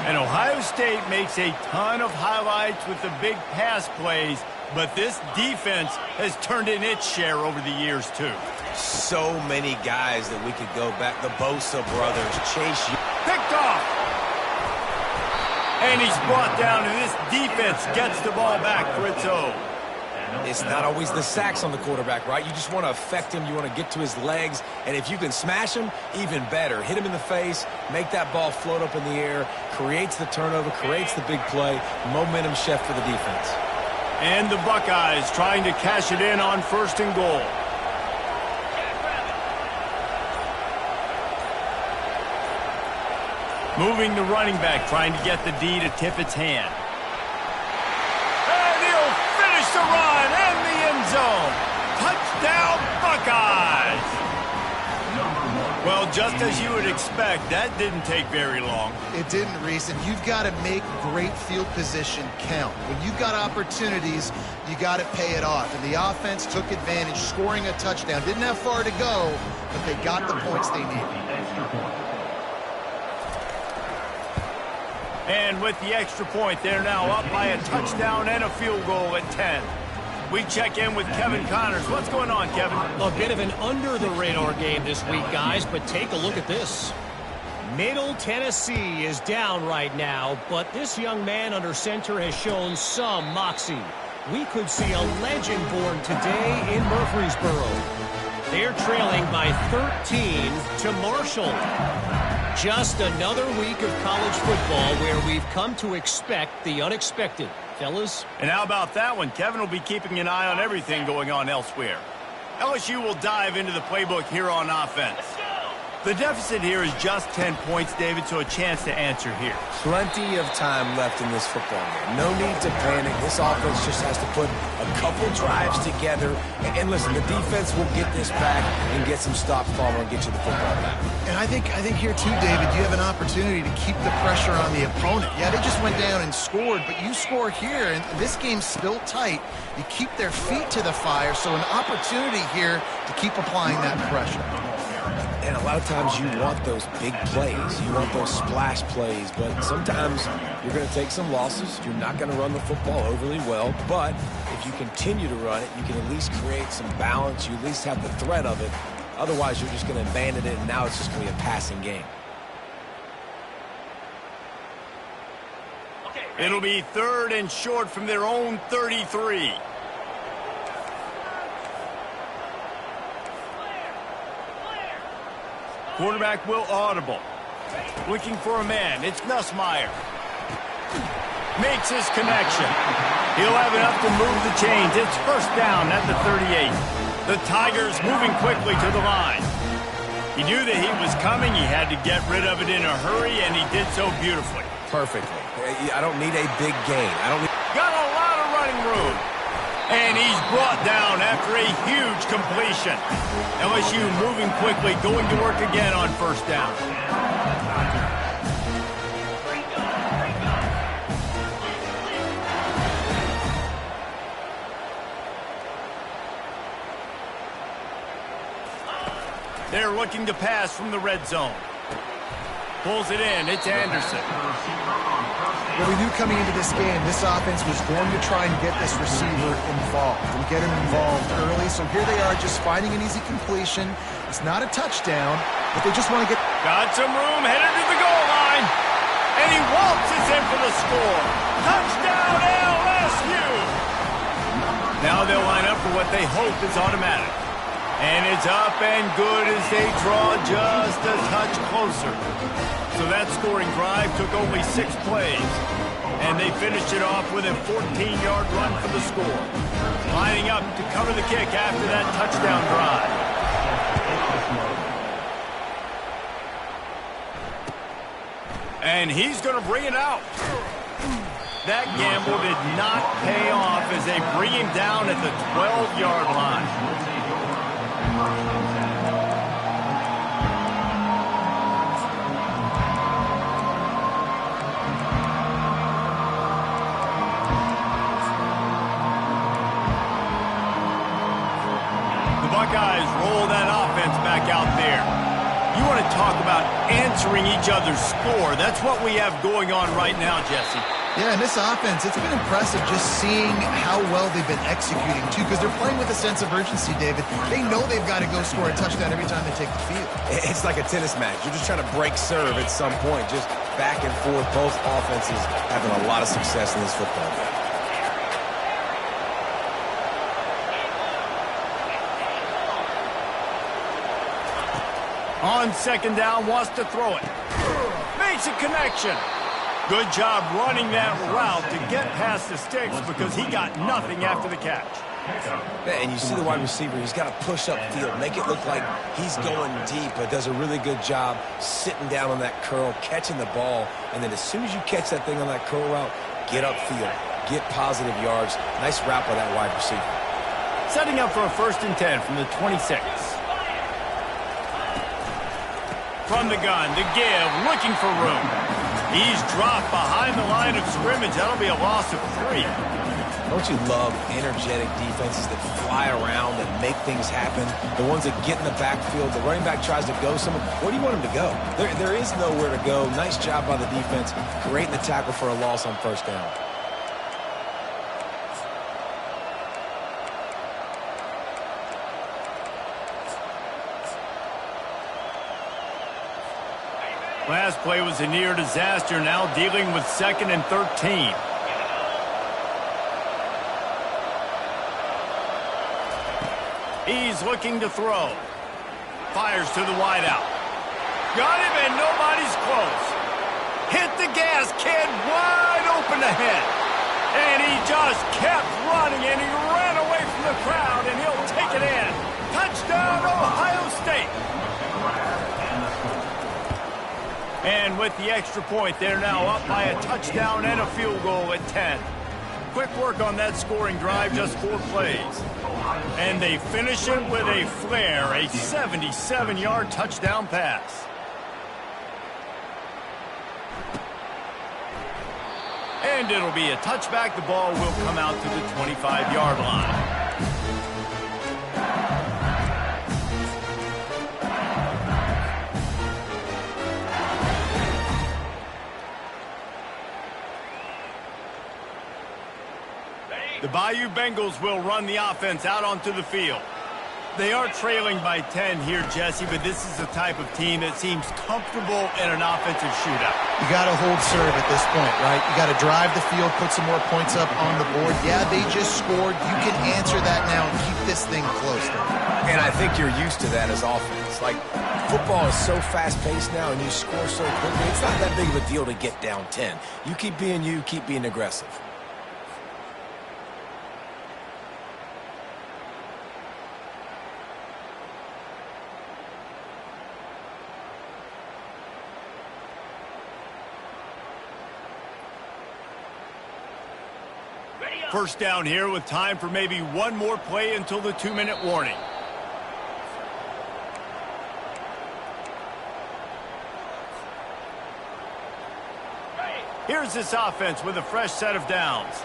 And Ohio State makes a ton of highlights with the big pass plays, but this defense has turned in its share over the years, too. So many guys that we could go back. The Bosa brothers, Chase. Picked off. And he's brought down, and this defense gets the ball back for its own. It's not always the sacks on the quarterback, right? You just want to affect him. You want to get to his legs. And if you can smash him, even better. Hit him in the face, make that ball float up in the air, creates the turnover, creates the big play, momentum shift for the defense. And the Buckeyes trying to cash it in on 1st and goal. Moving the running back, trying to get the D to tip its hand. And he'll finish the run in the end zone. Touchdown, Buckeyes! Well, just as you would expect, that didn't take very long. It didn't, Reese, and you've got to make great field position count. When you've got opportunities, you got to pay it off. And the offense took advantage, scoring a touchdown. Didn't have far to go, but they got the points they needed. And with the extra point, they're now up by a touchdown and a field goal at 10. We check in with Kevin Connors. What's going on, Kevin? A bit of an under-the-radar game this week, guys, but take a look at this. Middle Tennessee is down right now, but this young man under center has shown some moxie. We could see a legend born today in Murfreesboro. They're trailing by 13 to Marshall. Just another week of college football where we've come to expect the unexpected. Fellas? And how about that one? Kevin will be keeping an eye on everything going on elsewhere. LSU will dive into the playbook here on offense. The deficit here is just 10 points, David, so a chance to answer here. Plenty of time left in this football game. No need to panic. This offense just has to put a couple drives together. And listen, the defense will get this back and get some stop follow and get you the football back. And I think here too, David, you have an opportunity to keep the pressure on the opponent. Yeah, they just went down and scored, but you score here, and this game's still tight. You keep their feet to the fire, so an opportunity here to keep applying that pressure. And a lot of times you want those big plays. You want those splash plays. But sometimes you're going to take some losses. You're not going to run the football overly well. But if you continue to run it, you can at least create some balance. You at least have the threat of it. Otherwise, you're just going to abandon it, and now it's just going to be a passing game. It'll be 3rd and short from their own 33. Quarterback will audible. Looking for a man. It's Nussmeier. Makes his connection. He'll have enough to move the chains. It's 1st down at the 38. The Tigers moving quickly to the line. He knew that he was coming. He had to get rid of it in a hurry, and he did so beautifully. Perfectly. I don't need a big gain. Got a lot of running room. And he's brought down after a huge completion. LSU moving quickly, going to work again on 1st down. They're looking to pass from the red zone. Pulls it in. It's Anderson. Well, we knew coming into this game, this offense was going to try and get this receiver involved and get him involved early. So here they are just finding an easy completion. It's not a touchdown, but they just want to get... Got some room, headed to the goal line. And he waltzes in for the score. Touchdown, LSU! Now they'll line up for what they hope is automatic. And it's up and good as they draw just a touch closer. So that scoring drive took only 6 plays. And they finished it off with a 14-yard run for the score. Lining up to cover the kick after that touchdown drive. And he's going to bring it out. That gamble did not pay off as they bring him down at the 12-yard line. The Buckeyes roll that offense back out there. You want to talk about answering each other's score. That's what we have going on right now, Jesse. Yeah, and this offense, it's been impressive just seeing how well they've been executing, too, because they're playing with a sense of urgency, David. They know they've got to go score a touchdown every time they take the field. It's like a tennis match. You're just trying to break serve at some point, just back and forth. Both offenses having a lot of success in this football game. On second down, wants to throw it. Makes a connection. Good job running that route to get past the sticks because he got nothing after the catch. Yeah, and you see the wide receiver, he's got to push upfield, make it look like he's going deep, but does a really good job sitting down on that curl, catching the ball, and then as soon as you catch that thing on that curl route, get upfield, get positive yards. Nice route by that wide receiver. Setting up for a 1st and 10 from the 26. From the gun, the give, looking for room. He's dropped behind the line of scrimmage. That'll be a loss of 3. Don't you love energetic defenses that fly around and make things happen? The ones that get in the backfield, the running back tries to go somewhere. Where do you want him to go? There is nowhere to go. Nice job by the defense, creating the tackle for a loss on 1st down. Last play was a near disaster, now dealing with 2nd and 13. He's looking to throw. Fires to the wideout. Got him and nobody's close. Hit the gas, kid, wide open ahead. And he just kept running and he ran away from the crowd and he'll take it in. Touchdown, Ohio State. And with the extra point, they're now up by a touchdown and a field goal at 10. Quick work on that scoring drive, just 4 plays. And they finish it with a flare, a 77-yard touchdown pass. And it'll be a touchback. The ball will come out to the 25-yard line. The Bayou Bengals will run the offense out onto the field. They are trailing by 10 here, Jesse, but this is the type of team that seems comfortable in an offensive shootout. You got to hold serve at this point, right? You got to drive the field, put some more points up on the board. Yeah, they just scored. You can answer that now and keep this thing close. And I think you're used to that as offense. Like, football is so fast-paced now and you score so quickly, it's not that big of a deal to get down 10. You keep being you, keep being aggressive. First down here with time for maybe one more play until the 2-minute warning. Here's this offense with a fresh set of downs.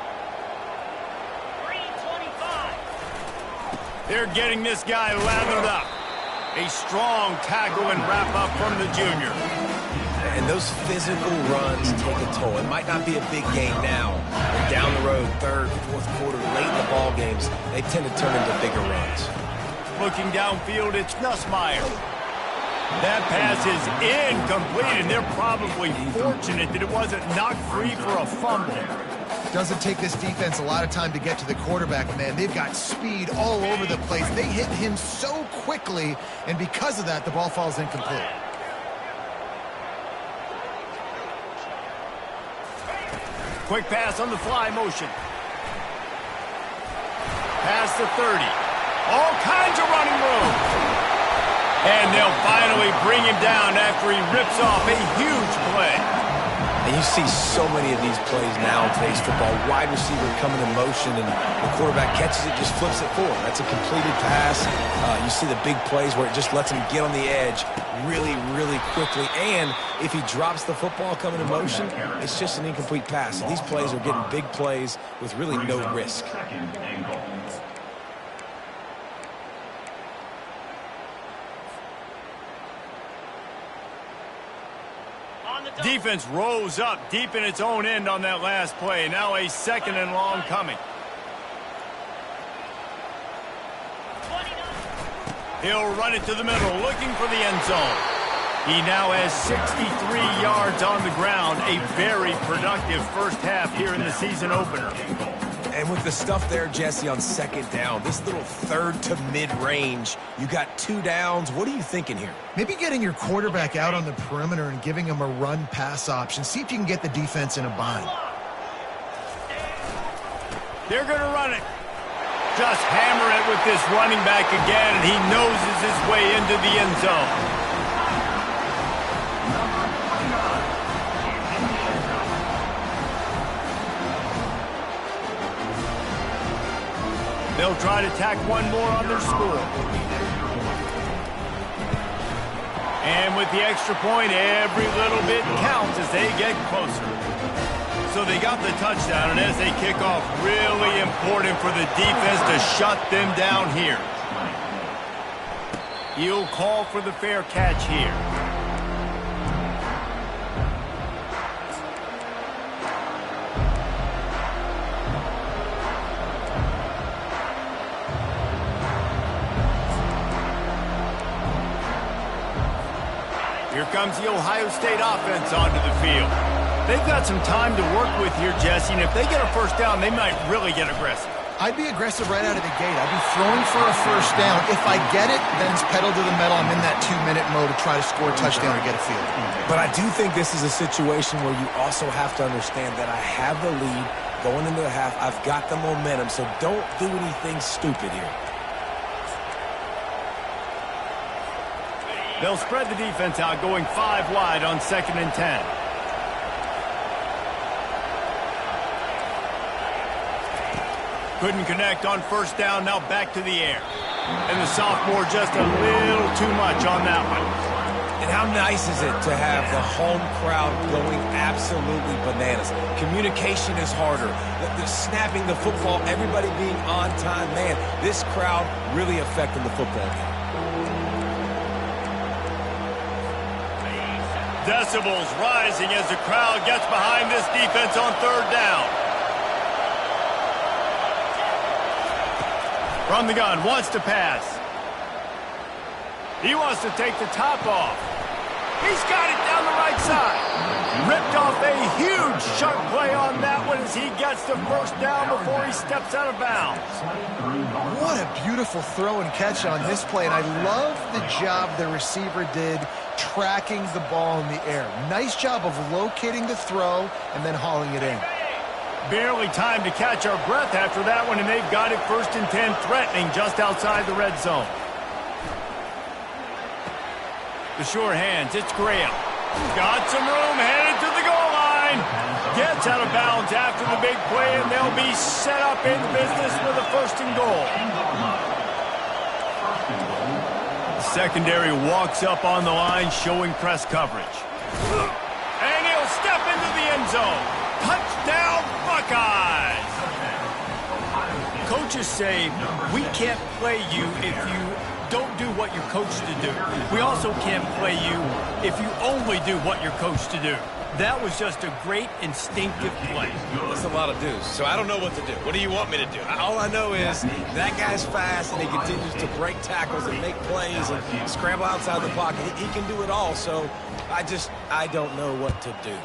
325. They're getting this guy lathered up. A strong tackle and wrap up from the junior. And those physical runs take a toll. It might not be a big game now, but down the road, third, fourth quarter, late in the ball games, they tend to turn into bigger runs. Looking downfield, it's Nussmeier. That pass is incomplete, and they're probably fortunate that it wasn't knocked free for a fumble. Doesn't take this defense a lot of time to get to the quarterback, man. They've got speed all over the place. They hit him so quickly, and because of that, the ball falls incomplete. Quick pass on the fly motion. Past the 30. All kinds of running room. And they'll finally bring him down after he rips off a huge play. And you see so many of these plays now in today's football. Wide receiver coming in motion, and the quarterback catches it, just flips it forward. That's a completed pass. You see the big plays where it just lets him get on the edge really, really quickly. And if he drops the football coming in motion, it's just an incomplete pass. So these plays are getting big plays with really no risk. Defense rose up deep in its own end on that last play. Now a 2nd and long coming. He'll run it to the middle, looking for the end zone. He now has 63 yards on the ground. A very productive first half here in the season opener. And with the stuff there, Jesse, on 2nd down, this little third to mid-range, you got 2 downs. What are you thinking here? Maybe getting your quarterback out on the perimeter and giving him a run-pass option. See if you can get the defense in a bind. They're going to run it. Just hammer it with this running back again, and he noses his way into the end zone. They'll try to tack one more on their score. And with the extra point, every little bit counts as they get closer. So they got the touchdown, and as they kick off, really important for the defense to shut them down here. He'll call for the fair catch here. Here comes the Ohio State offense onto the field. They've got some time to work with here, Jesse, and if they get a first down, they might really get aggressive. I'd be aggressive right out of the gate. I'd be throwing for a first down. If I get it, then it's pedal to the metal. I'm in that 2-minute mode to try to score a touchdown or get a field. But I do think this is a situation where you also have to understand that I have the lead going into the half. I've got the momentum, so don't do anything stupid here. They'll spread the defense out, going 5 wide on 2nd and 10. Couldn't connect on first down, now back to the air. And the sophomore just a little too much on that one. And how nice is it to have the home crowd going absolutely bananas? Communication is harder. The snapping the football, everybody being on time. Man, this crowd really affecting the football game. Decibels rising as the crowd gets behind this defense on 3rd down. From the gun, wants to pass. He wants to take the top off. He's got it down the right side. Ripped off a huge sharp play on that one as he gets the first down before he steps out of bounds. What a beautiful throw and catch on this play, and I love the job the receiver did tracking the ball in the air. Nice job of locating the throw and then hauling it in. Barely time to catch our breath after that one, and they've got it 1st and 10, threatening just outside the red zone. The sure hands, it's Graham. Got some room, headed to the goal line. Gets out of bounds after the big play, and they'll be set up in business with a 1st and goal. Secondary walks up on the line, showing press coverage. And he'll step into the end zone. Touchdown, Buckeyes! Coaches say, we can't play you if you don't do what you're coached to do. We also can't play you if you only do what you're coached to do. That was just a great instinctive play. That's a lot of do's, so I don't know what to do. What do you want me to do? All I know is that guy's fast, and he continues to break tackles and make plays and scramble outside the pocket. He can do it all, so I don't know what to do.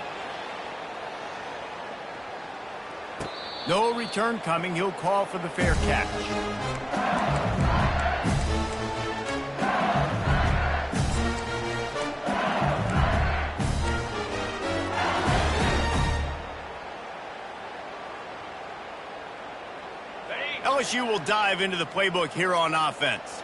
No return coming. He'll call for the fair catch. LSU will dive into the playbook here on offense.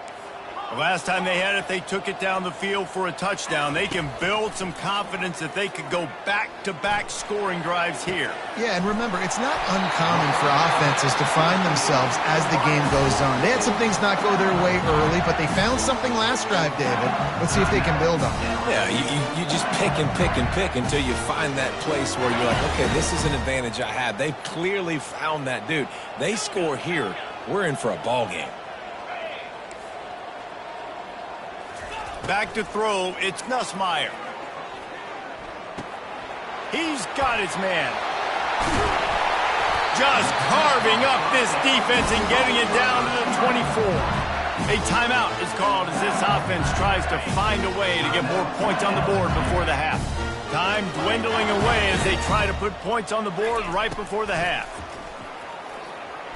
The last time they had it, they took it down the field for a touchdown. They can build some confidence that they could go back-to-back scoring drives here. Yeah, and remember, it's not uncommon for offenses to find themselves as the game goes on. They had some things not go their way early, but they found something last drive, David. Let's see if they can build on it. Yeah, you just pick and pick and pick until you find that place where you're like, okay, this is an advantage I have. They've clearly found that dude. They score here, we're in for a ball game. Back to throw, it's Nussmeier. He's got his man. Just carving up this defense and getting it down to the 24. A timeout is called as this offense tries to find a way to get more points on the board before the half. Time dwindling away as they try to put points on the board right before the half.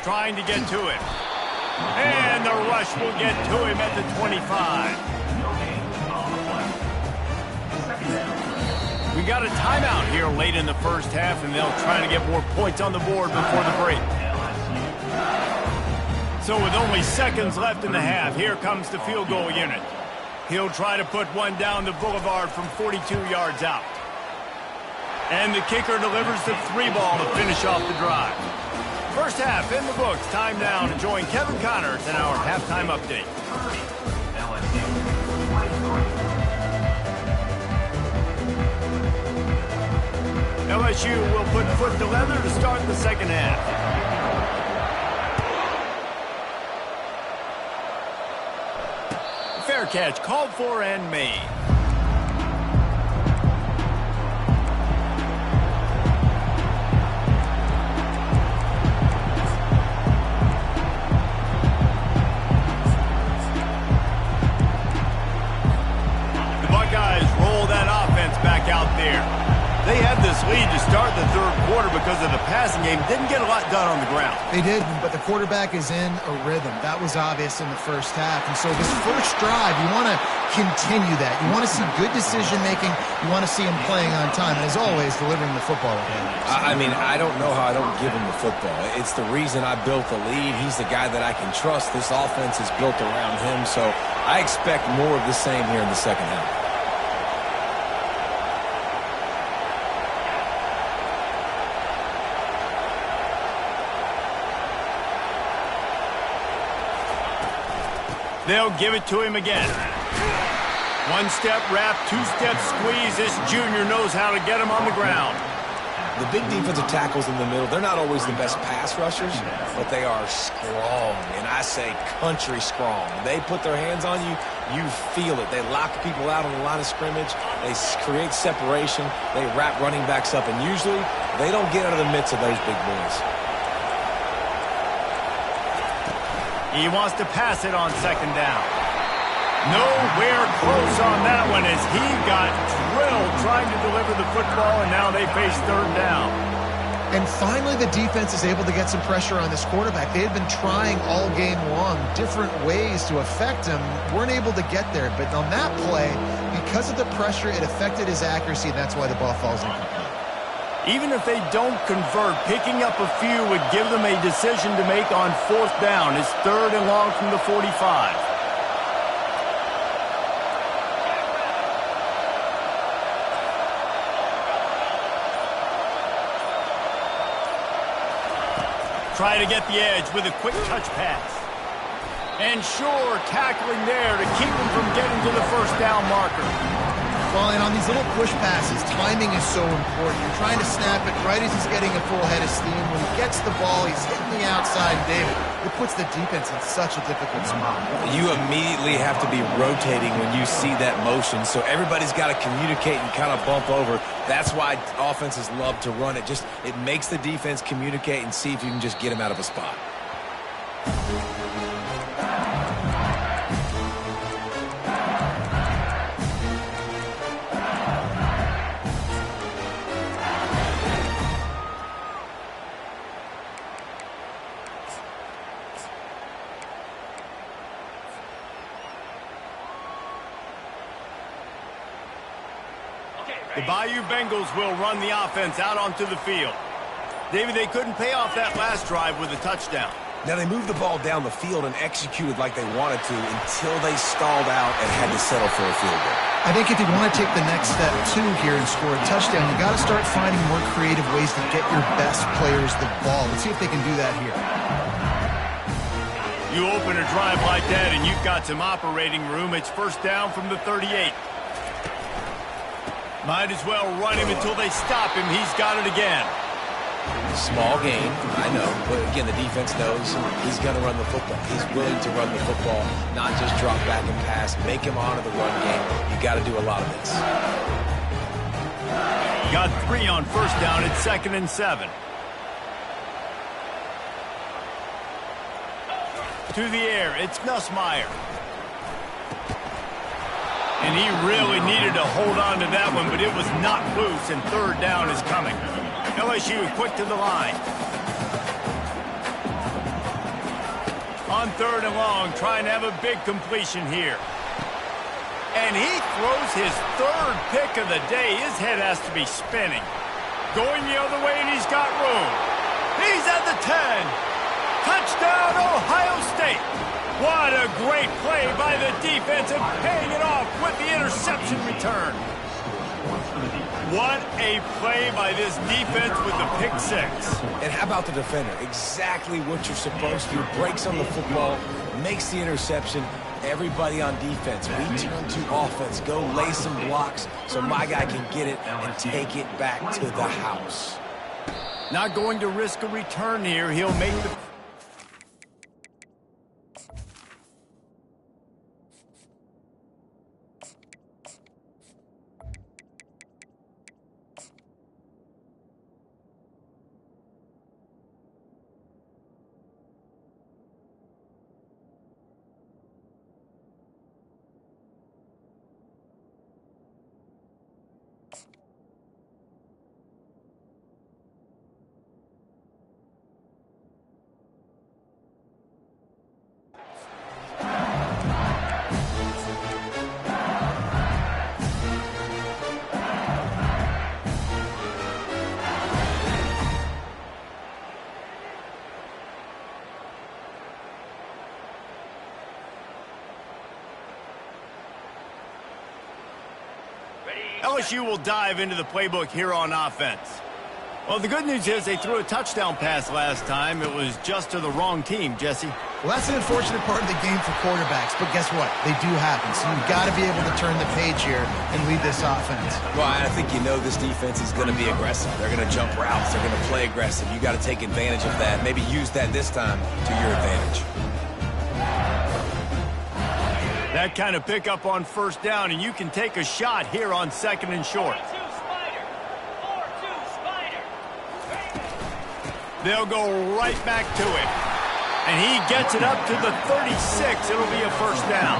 Trying to get to it. And the rush will get to him at the 25. We got a timeout here late in the first half, and they'll try to get more points on the board before the break. So with only seconds left in the half, here comes the field goal unit. He'll try to put one down the boulevard from 42 yards out. And the kicker delivers the 3-ball to finish off the drive. First half in the books. Time now to join Kevin Connors in our halftime update. LSU will put foot to leather to start the second half. Fair catch called for and made. The Buckeyes roll that offense back out there. They had this lead to start the third quarter because of the passing game. Didn't get a lot done on the ground. They did, but the quarterback is in a rhythm. That was obvious in the first half. And so this first drive, you want to continue that. You want to see good decision-making. You want to see him playing on time. And as always, delivering the football. I mean, I don't know how I don't give him the football. It's the reason I built the lead. He's the guy that I can trust. This offense is built around him. So I expect more of the same here in the second half. They'll give it to him again. One-step wrap, two-step squeeze. This junior knows how to get him on the ground. The big defensive tackles in the middle, they're not always the best pass rushers, but they are strong, and I say country strong. They put their hands on you, you feel it. They lock people out on the line of scrimmage. They create separation. They wrap running backs up, and usually they don't get out of the midst of those big boys. He wants to pass it on second down. Nowhere close on that one as he got drilled trying to deliver the football, and now they face third down. And finally, the defense is able to get some pressure on this quarterback. They had been trying all game long different ways to affect him. Weren't able to get there. But on that play, because of the pressure, it affected his accuracy, and that's why the ball falls incomplete. Even if they don't convert, picking up a few would give them a decision to make on fourth down. It's third and long from the 45. Try to get the edge with a quick touch pass. And sure, tackling there to keep him from getting to the first down marker. Well, and on these little push passes, timing is so important. You're trying to snap it right as he's getting a full head of steam. When he gets the ball, he's hitting the outside, David. It puts the defense in such a difficult spot. You immediately have to be rotating when you see that motion, so everybody's got to communicate and kind of bump over. That's why offenses love to run it. It makes the defense communicate and see if you can just get him out of a spot. The Bayou Bengals will run the offense out onto the field. David, they couldn't pay off that last drive with a touchdown. Now, they moved the ball down the field and executed like they wanted to until they stalled out and had to settle for a field goal. I think if you want to take the next step, too, here and score a touchdown, you got to start finding more creative ways to get your best players the ball. Let's see if they can do that here. You open a drive like that and you've got some operating room. It's first down from the 38. Might as well run him until they stop him. He's got it again. Small gain, I know. But again, the defense knows he's going to run the football. He's willing to run the football, not just drop back and pass. Make him honor the run game. You got to do a lot of this. Got 3 on first down. It's 2nd and 7. To the air. It's Nussmeier. And he really needed to hold on to that one, but it was not loose, and third down is coming. LSU quick to the line. On 3rd and long, trying to have a big completion here. And he throws his 3rd pick of the day. His head has to be spinning. Going the other way, and he's got room. He's at the 10. Touchdown, Ohio State. What a great play by the defense and paying it off with the interception return. What a play by this defense with the pick 6. And how about the defender? Exactly what you're supposed to. Breaks on the football, makes the interception. Everybody on defense, we turn to offense. Go lay some blocks so my guy can get it and take it back to the house. Not going to risk a return here. He'll make the... LSU will dive into the playbook here on offense. Well, the good news is they threw a touchdown pass last time. It was just to the wrong team, Jesse. Well, that's an unfortunate part of the game for quarterbacks, but guess what? They do happen, so you've got to be able to turn the page here and lead this offense. Well, I think you know this defense is going to be aggressive. They're going to jump routes. They're going to play aggressive. You got to take advantage of that. Maybe use that this time to your advantage. That kind of pickup on first down, and you can take a shot here on 2nd and short. They'll go right back to it. And he gets it up to the 36. It'll be a first down.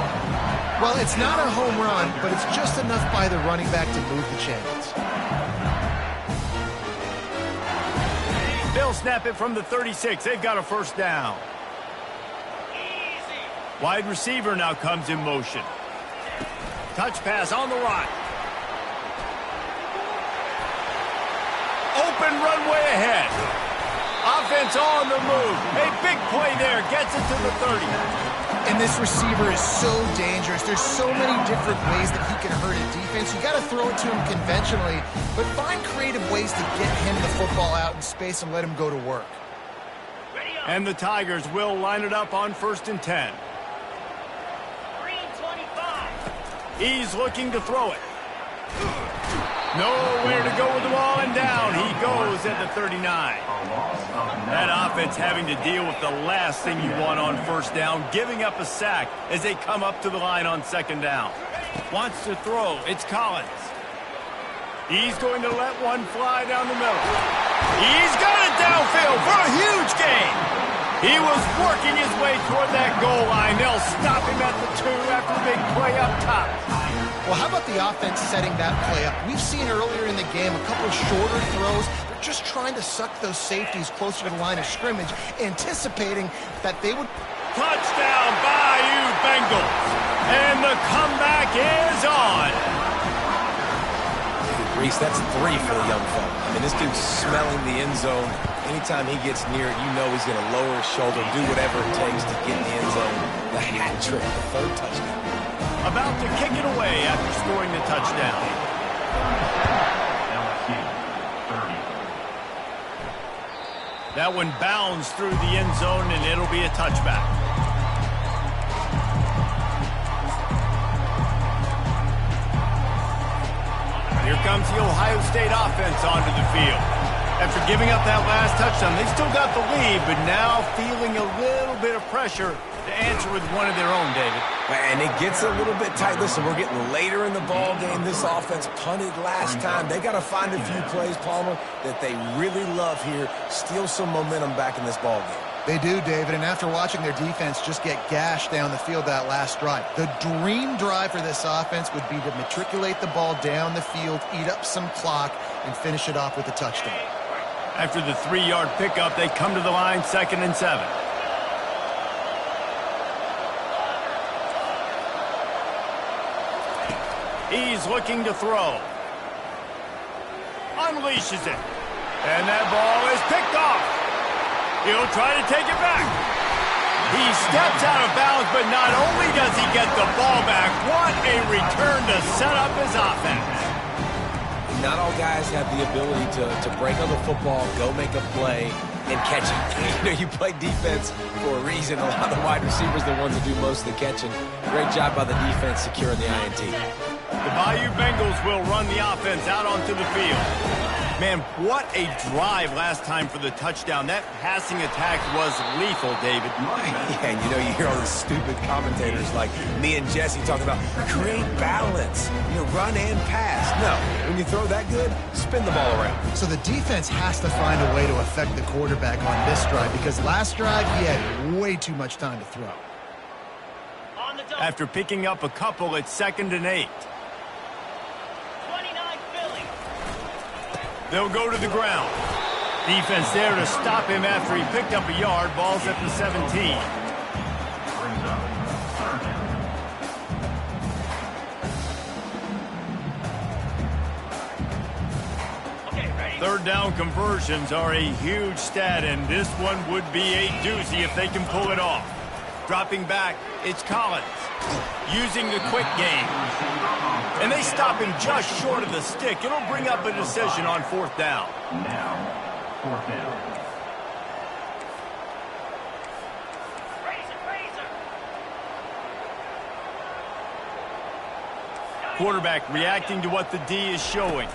Well, it's not a home run, but it's just enough by the running back to move the chains. They'll snap it from the 36. They've got a first down. Wide receiver now comes in motion. Touch pass on the right. Open runway ahead. Offense on the move. A big play there. Gets it to the 30. And this receiver is so dangerous. There's so many different ways that he can hurt a defense. You got to throw it to him conventionally, but find creative ways to get him the football out in space and let him go to work. And the Tigers will line it up on 1st and 10. He's looking to throw it. Nowhere to go with the ball, and down he goes at the 39. That offense having to deal with the last thing you want on first down, giving up a sack as they come up to the line on second down. Wants to throw. It's Collins. He's going to let one fly down the middle. He's got it downfield for a huge gain. He was working his way toward that goal line. They'll stop him at the 2 after the big play up top. Well, how about the offense setting that play up? We've seen earlier in the game a couple of shorter throws. They're just trying to suck those safeties closer to the line of scrimmage, anticipating that they would... Touchdown, Bayou Bengals. And the comeback is on. Reese, that's 3 for the young fella. I mean, this dude's smelling the end zone. Anytime he gets near it, you know he's going to lower his shoulder, do whatever it takes to get in the end zone. The hat trick, the 3rd touchdown. About to kick it away after scoring the touchdown. That one bounds through the end zone, and it'll be a touchback. Here comes the Ohio State offense onto the field. After giving up that last touchdown, they still got the lead, but now feeling a little bit of pressure to answer with one of their own, David. And it gets a little bit tight. Listen, we're getting later in the ball game. This offense punted last time. They got to find a few plays, Palmer, that they really love here. Steal some momentum back in this ball game. They do, David, and after watching their defense just get gashed down the field that last drive, the dream drive for this offense would be to matriculate the ball down the field, eat up some clock, and finish it off with a touchdown. After the 3-yard pickup, they come to the line, 2nd and 7. He's looking to throw. Unleashes it. And that ball is picked off. He'll try to take it back. He steps out of bounds, but not only does he get the ball back, what a return to set up his offense. Not all guys have the ability to break on the football, go make a play, and catch it. You know, you play defense for a reason. A lot of the wide receivers are the ones that do most of the catching. Great job by the defense securing the INT. The Bayou Bengals will run the offense out onto the field. Man, what a drive last time for the touchdown. That passing attack was lethal, David. Yeah, and you know, you hear all these stupid commentators like me and Jesse talking about create balance, you know, run and pass. No, when you throw that good, spin the ball around. So the defense has to find a way to affect the quarterback on this drive because last drive he had way too much time to throw. After picking up a couple, it's 2nd and 8. They'll go to the ground. Defense there to stop him after he picked up a yard. Ball's at the 17. Third down conversions are a huge stat, and this one would be a doozy if they can pull it off. Dropping back, it's Collins. Using the quick game. And they stop him just short of the stick. It'll bring up a decision on 4th down. Now, 4th down. Quarterback reacting to what the D is showing.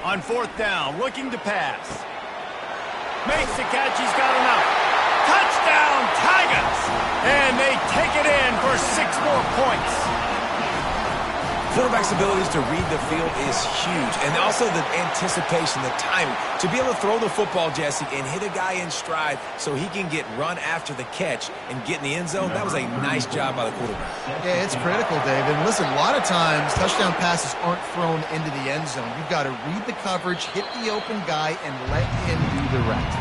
On 4th down, looking to pass. Makes the catch, he's got enough. Touchdown, Tigers! And they take it in for 6 more points. Quarterback's abilities to read the field is huge, and also the anticipation, the timing. To be able to throw the football, Jesse, and hit a guy in stride so he can get run after the catch and get in the end zone, that was a nice job by the quarterback. Yeah, it's critical, David. And listen, a lot of times touchdown passes aren't thrown into the end zone. You've got to read the coverage, hit the open guy, and let him do the rest.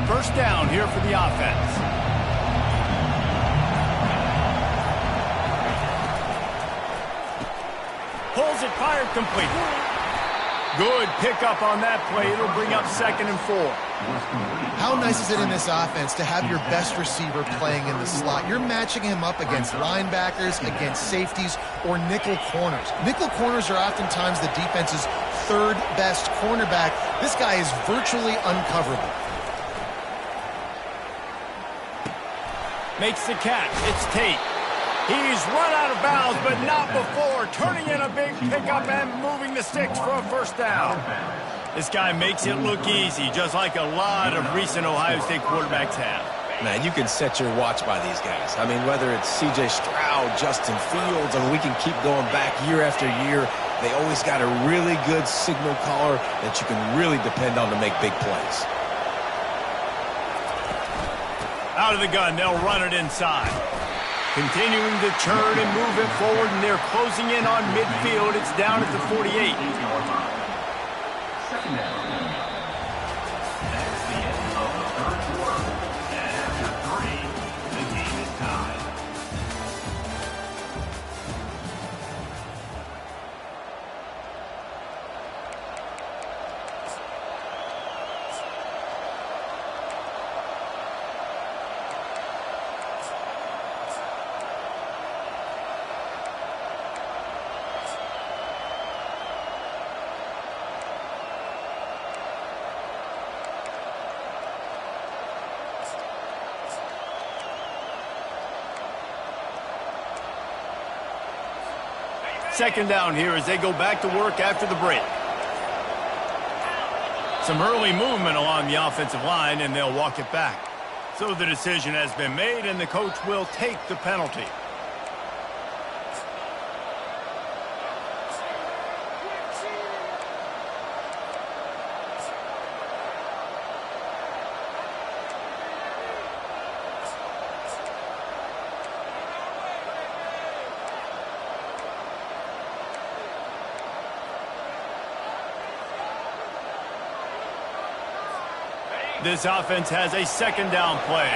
First down here for the offense. Pulls it, fired complete. Good pickup on that play. It'll bring up 2nd and 4. How nice is it in this offense to have your best receiver playing in the slot? You're matching him up against linebackers, against safeties, or nickel corners. Nickel corners are oftentimes the defense's third best cornerback. This guy is virtually uncoverable. Makes the catch. It's Tate. He's run out of bounds, but not before. Turning in a big pickup and moving the sticks for a first down. This guy makes it look easy, just like a lot of recent Ohio State quarterbacks have. Man, you can set your watch by these guys. I mean, whether it's C.J. Stroud, Justin Fields, I mean, we can keep going back year after year. They always got a really good signal caller that you can really depend on to make big plays. Out of the gun, they'll run it inside. Continuing to turn and move it forward, and they're closing in on midfield. It's down at the 48. Second down. That's the end of the third quarter. And after 3, the game is tied. Second down here as they go back to work after the break. Some early movement along the offensive line, and they'll walk it back. So the decision has been made, and the coach will take the penalty. This offense has a second down play.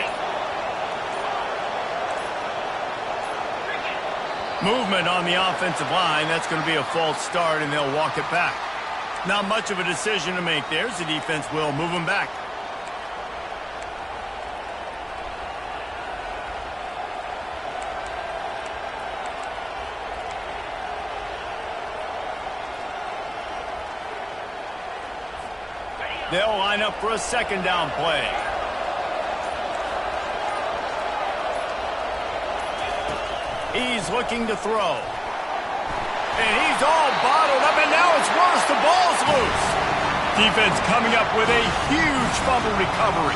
Movement on the offensive line. That's going to be a false start, and they'll walk it back. Not much of a decision to make there. The defense will move them back. They'll line up for a second down play. He's looking to throw. And he's all bottled up, and now it's worse. The ball's loose. Defense coming up with a huge fumble recovery.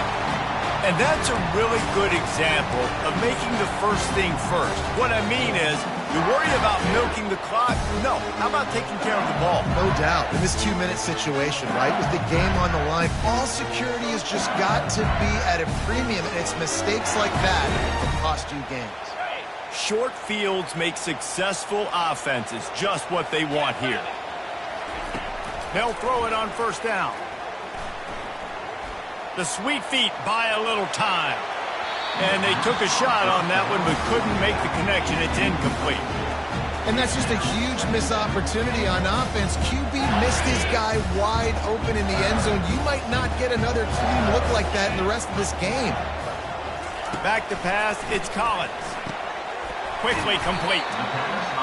And that's a really good example of making the first thing first. What I mean is, you worry about milking the clock? No. How about taking care of the ball? No doubt. In this 2-minute situation, right, with the game on the line, all security has just got to be at a premium, and it's mistakes like that that cost you games. Short fields make successful offenses just what they want here. They'll throw it on first down. The sweet feet buy a little time. And they took a shot on that one but couldn't make the connection. It's incomplete. And that's just a huge missed opportunity on offense. QB missed his guy wide open in the end zone. You might not get another clean look like that in the rest of this game. Back to pass, it's Collins. Quickly complete.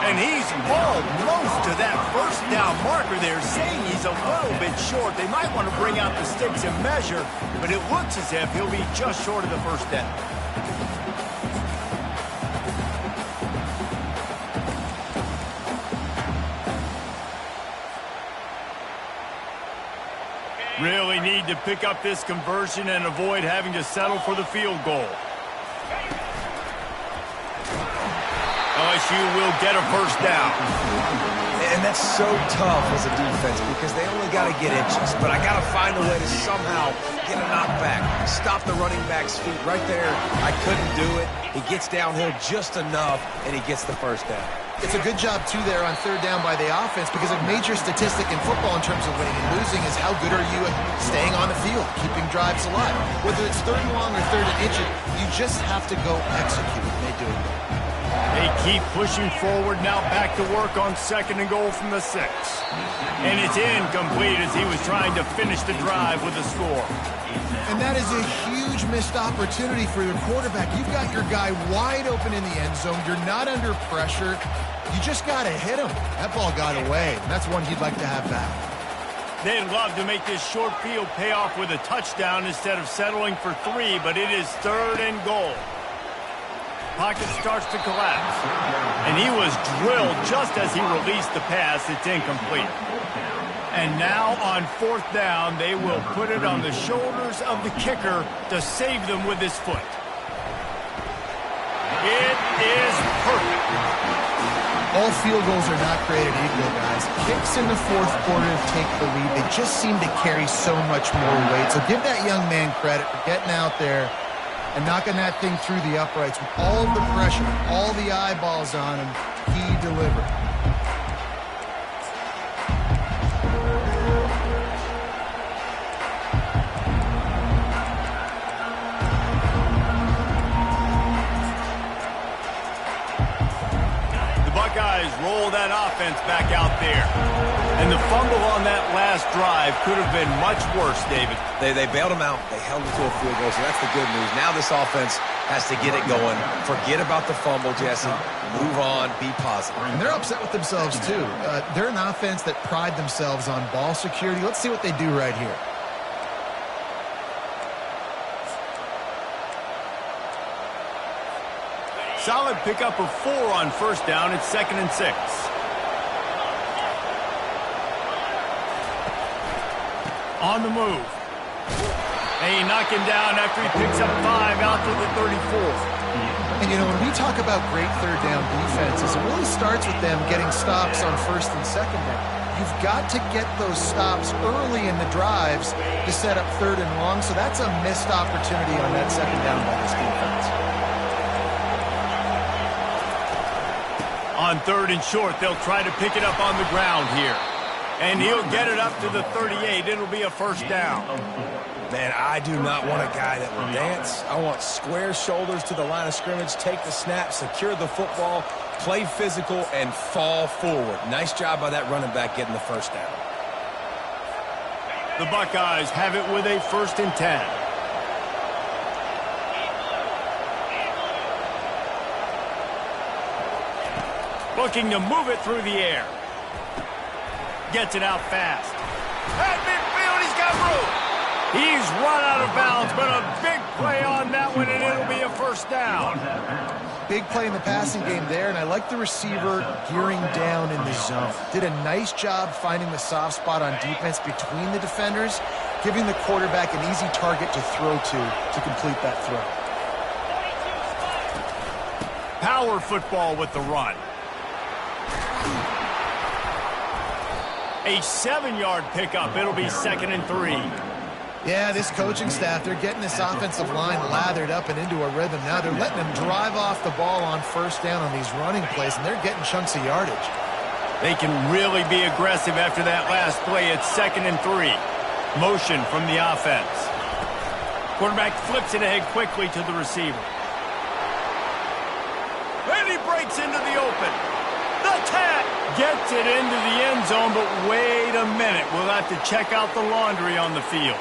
And he's almost to that first down marker there, saying he's a little bit short. They might want to bring out the sticks and measure, but it looks as if he'll be just short of the first down. Really need to pick up this conversion and avoid having to settle for the field goal. LSU will get a first down. And that's so tough as a defense because they only got to get inches. But I got to find a way to somehow get a knockback. Stop the running back's feet right there. I couldn't do it. He gets downhill just enough, and he gets the first down. It's a good job, too, there on third down by the offense because a major statistic in football in terms of winning and losing is how good are you at staying on the field, keeping drives alive. Whether it's third and long or third and inches, you just have to go execute, and they do it. They keep pushing forward, now back to work on 2nd and goal from the 6. And it's incomplete as he was trying to finish the drive with a score. And that is a huge missed opportunity for your quarterback. You've got your guy wide open in the end zone. You're not under pressure. You just got to hit him. That ball got away, and that's one he'd like to have back. They'd love to make this short field pay off with a touchdown instead of settling for 3, but it is 3rd and goal. Pocket starts to collapse. And he was drilled just as he released the pass. It's incomplete. And now on 4th down, they will put it on the shoulders of the kicker to save them with his foot. It is perfect. All field goals are not created equal, guys. Kicks in the 4th quarter take the lead. They just seem to carry so much more weight. So give that young man credit for getting out there and knocking that thing through the uprights with all of the pressure, all the eyeballs on him. He delivered. Buckeyes roll that offense back out there. And the fumble on that last drive could have been much worse, David. They bailed him out. They held him to a field goal, so that's the good news. Now this offense has to get it going. Forget about the fumble, Jesse. Move on. Be positive. And they're upset with themselves, too. They're an offense that pride themselves on ball security. Let's see what they do right here. Solid pickup of 4 on 1st down. It's 2nd and 6. On the move. They knock him down after he picks up 5 out to the 34. And, you know, when we talk about great 3rd down defenses, it really starts with them getting stops on 1st and 2nd down. You've got to get those stops early in the drives to set up 3rd and long, so that's a missed opportunity on that 2nd down by this defense. On 3rd and short, they'll try to pick it up on the ground here. And he'll get it up to the 38. It'll be a 1st down. Man, I do not want a guy that will dance. I want square shoulders to the line of scrimmage, take the snap, secure the football, play physical, and fall forward. Nice job by that running back getting the 1st down. The Buckeyes have it with a 1st and 10. Looking to move it through the air. Gets it out fast. At midfield, he's got room. He's run out of bounds, but a big play on that one, and it'll be a 1st down. Big play in the passing game there, and I like the receiver gearing down in the zone. Did a nice job finding the soft spot on defense between the defenders, giving the quarterback an easy target to throw to complete that throw. Power football with the run. A 7-yard pickup. It'll be 2nd and 3. Yeah, this coaching staff, they're getting this offensive line lathered up and into a rhythm. Now they're letting them drive off the ball on 1st down on these running plays, and they're getting chunks of yardage. They can really be aggressive after that last play. It's 2nd and 3. Motion from the offense. Quarterback flips it ahead quickly to the receiver. And he breaks into the open. The tap gets it into the end zone, but wait a minute. We'll have to check out the laundry on the field.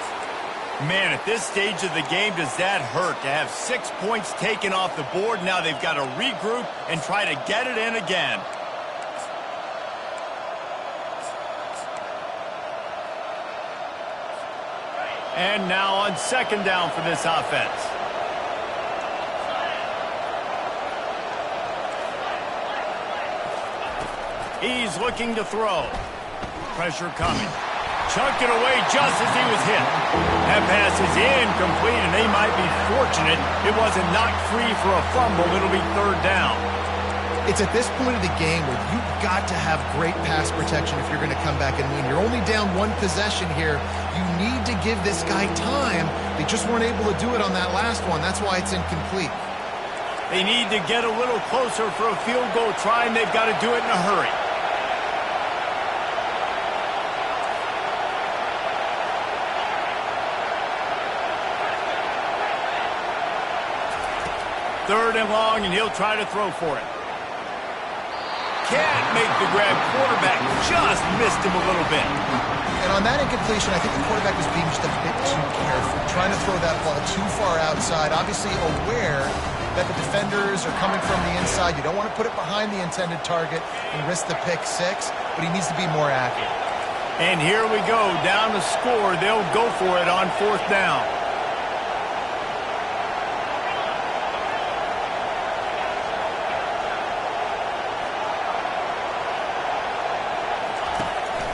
Man, at this stage of the game, does that hurt to have 6 points taken off the board? Now they've got to regroup and try to get it in again. And now on 2nd down for this offense. He's looking to throw. Pressure coming. Chucked it away just as he was hit. That pass is incomplete, and they might be fortunate it wasn't knocked free for a fumble. It'll be 3rd down. It's at this point of the game where you've got to have great pass protection if you're going to come back and win. You're only down 1 possession here. You need to give this guy time. They just weren't able to do it on that last one. That's why it's incomplete. They need to get a little closer for a field goal try, and they've got to do it in a hurry. Third and long, and he'll try to throw for it. can't make the grab. Quarterback just missed him a little bit. And on that incompletion, I think the quarterback was being just a bit too careful, trying to throw that ball too far outside, obviously aware that the defenders are coming from the inside. You don't want to put it behind the intended target and risk the pick six, but he needs to be more accurate. And here we go, down to score. They'll go for it on 4th down.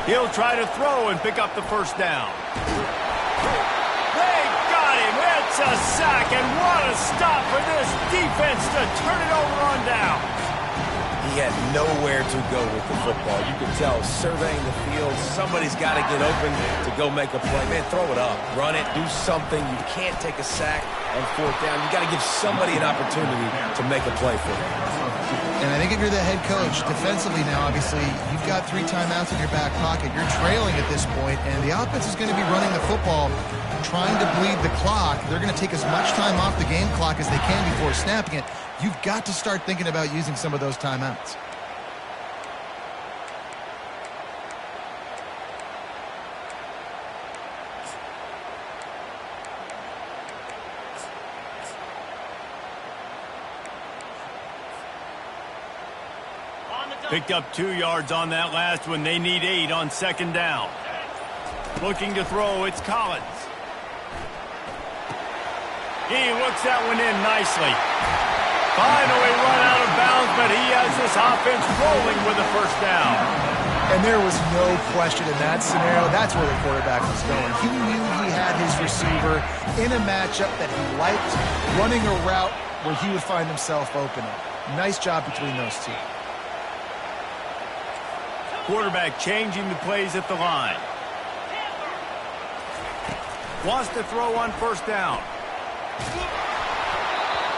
He'll try to throw and pick up the 1st down. They got him. It's a sack, and what a stop for this defense to turn it over on down. He had nowhere to go with the football. You could tell, surveying the field, somebody's got to get open to go make a play. Man, throw it up, run it, do something. You can't take a sack on 4th down. You got to give somebody an opportunity to make a play for them. And I think if you're the head coach, defensively now, obviously, you've got 3 timeouts in your back pocket. You're trailing at this point, and the offense is going to be running the football, trying to bleed the clock. They're going to take as much time off the game clock as they can before snapping it. You've got to start thinking about using some of those timeouts. Picked up 2 yards on that last one. They need 8 on 2nd down. Looking to throw, it's Collins. He looks that one in nicely. Finally run out of bounds, but he has this offense rolling with a 1st down. And there was no question in that scenario. That's where the quarterback was going. He knew he had his receiver in a matchup that he liked, running a route where he would find himself open. Nice job between those two. Quarterback changing the plays at the line. Wants to throw on 1st down.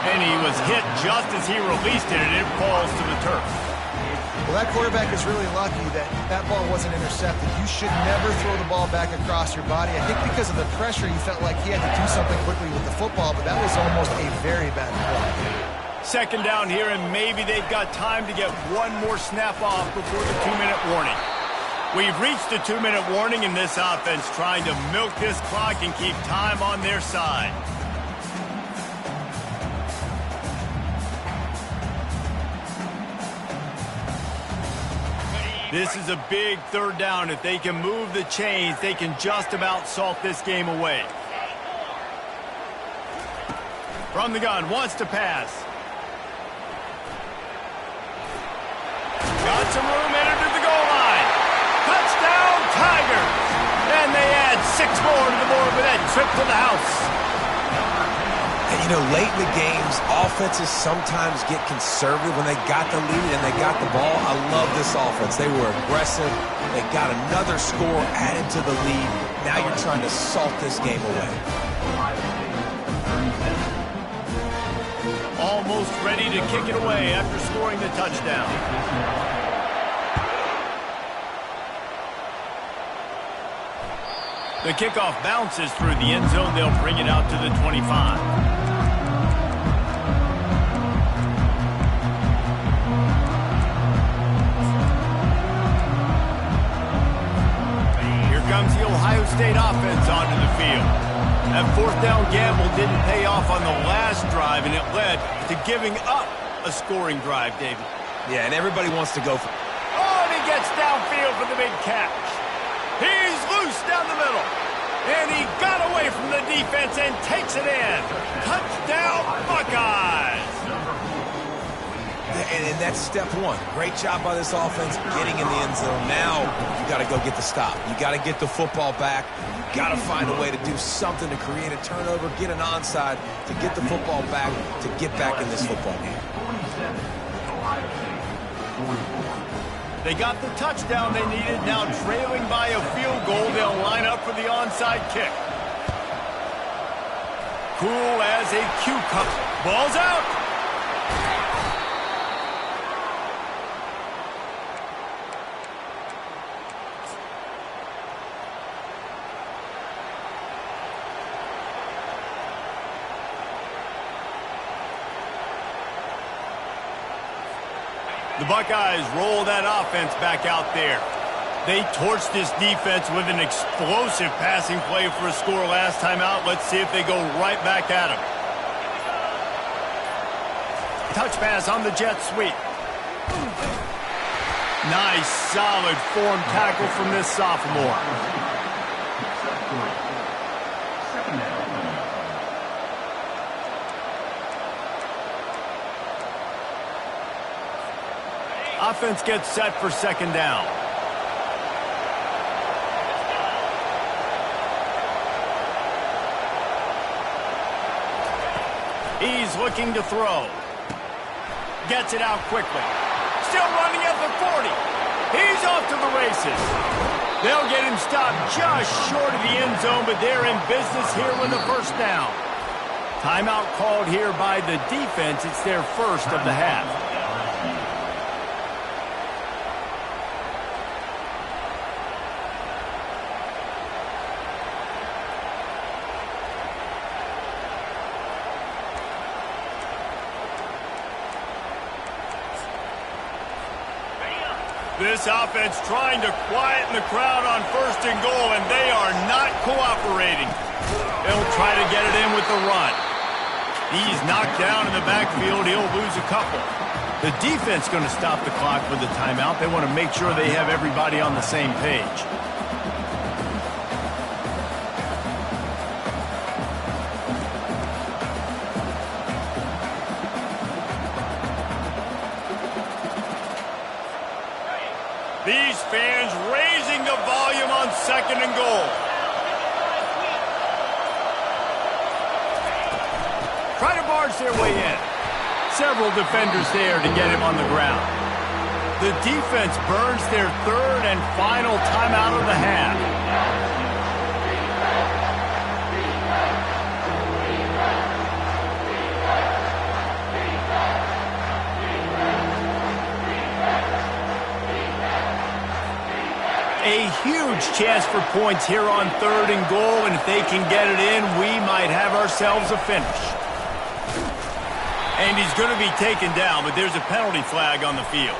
And he was hit just as he released it, and it falls to the turf. Well, that quarterback is really lucky that that ball wasn't intercepted. You should never throw the ball back across your body. I think because of the pressure, he felt like he had to do something quickly with the football, but that was almost a very bad play. 2nd down here, and maybe they've got time to get 1 more snap off before the 2-minute warning. We've reached the 2-minute warning, and this offense trying to milk this clock and keep time on their side. This is a big 3rd down. If they can move the chains, they can just about salt this game away. From the gun, wants to pass. Got some room, entered to the goal line. Touchdown, Tigers! And they add 6 more to the board with that trip to the house. And, you know, late in the games, offenses sometimes get conservative when they got the lead and they got the ball. I love this offense. They were aggressive. They got another score added to the lead. Now you're trying to salt this game away. Almost ready to kick it away after scoring the touchdown. The kickoff bounces through the end zone. They'll bring it out to the 25. Here comes the Ohio State offense onto the field. That 4th down gamble didn't pay off on the last drive, and it led to giving up a scoring drive, David. Yeah, and everybody wants to go for... Oh, and he gets downfield for the big catch. He's loose down the middle. And he got away from the defense and takes it in. Touchdown, Buckeyes. And that's step 1. Great job by this offense getting in the end zone. Now you got to go get the stop. You got to get the football back. You got to find a way to do something to create a turnover, get an onside, to get the football back, to get back in this football game. They got the touchdown they needed. Now trailing by a field goal, they'll line up for the onside kick. Cool as a cucumber. Ball's out. The Buckeyes roll that offense back out there. They torched this defense with an explosive passing play for a score last time out. Let's see if they go right back at him. Touch pass on the jet sweep. Nice, solid form tackle from this sophomore. Offense gets set for second down. He's looking to throw. Gets it out quickly. Still running at the 40. He's off to the races. They'll get him stopped just short of the end zone, but they're in business here with a first down. Timeout called here by the defense. It's their first of the half. This offense trying to quieten the crowd on first and goal, and they are not cooperating. They'll try to get it in with the run. He's knocked down in the backfield. He'll lose a couple. The defense going to stop the clock with the timeout. They want to make sure they have everybody on the same page. These fans raising the volume on second and goal. Try to barge their way in. Several defenders there to get him on the ground. The defense burns their third and final timeout of the half. A huge chance for points here on third and goal, and if they can get it in, we might have ourselves a finish. And he's going to be taken down, but there's a penalty flag on the field.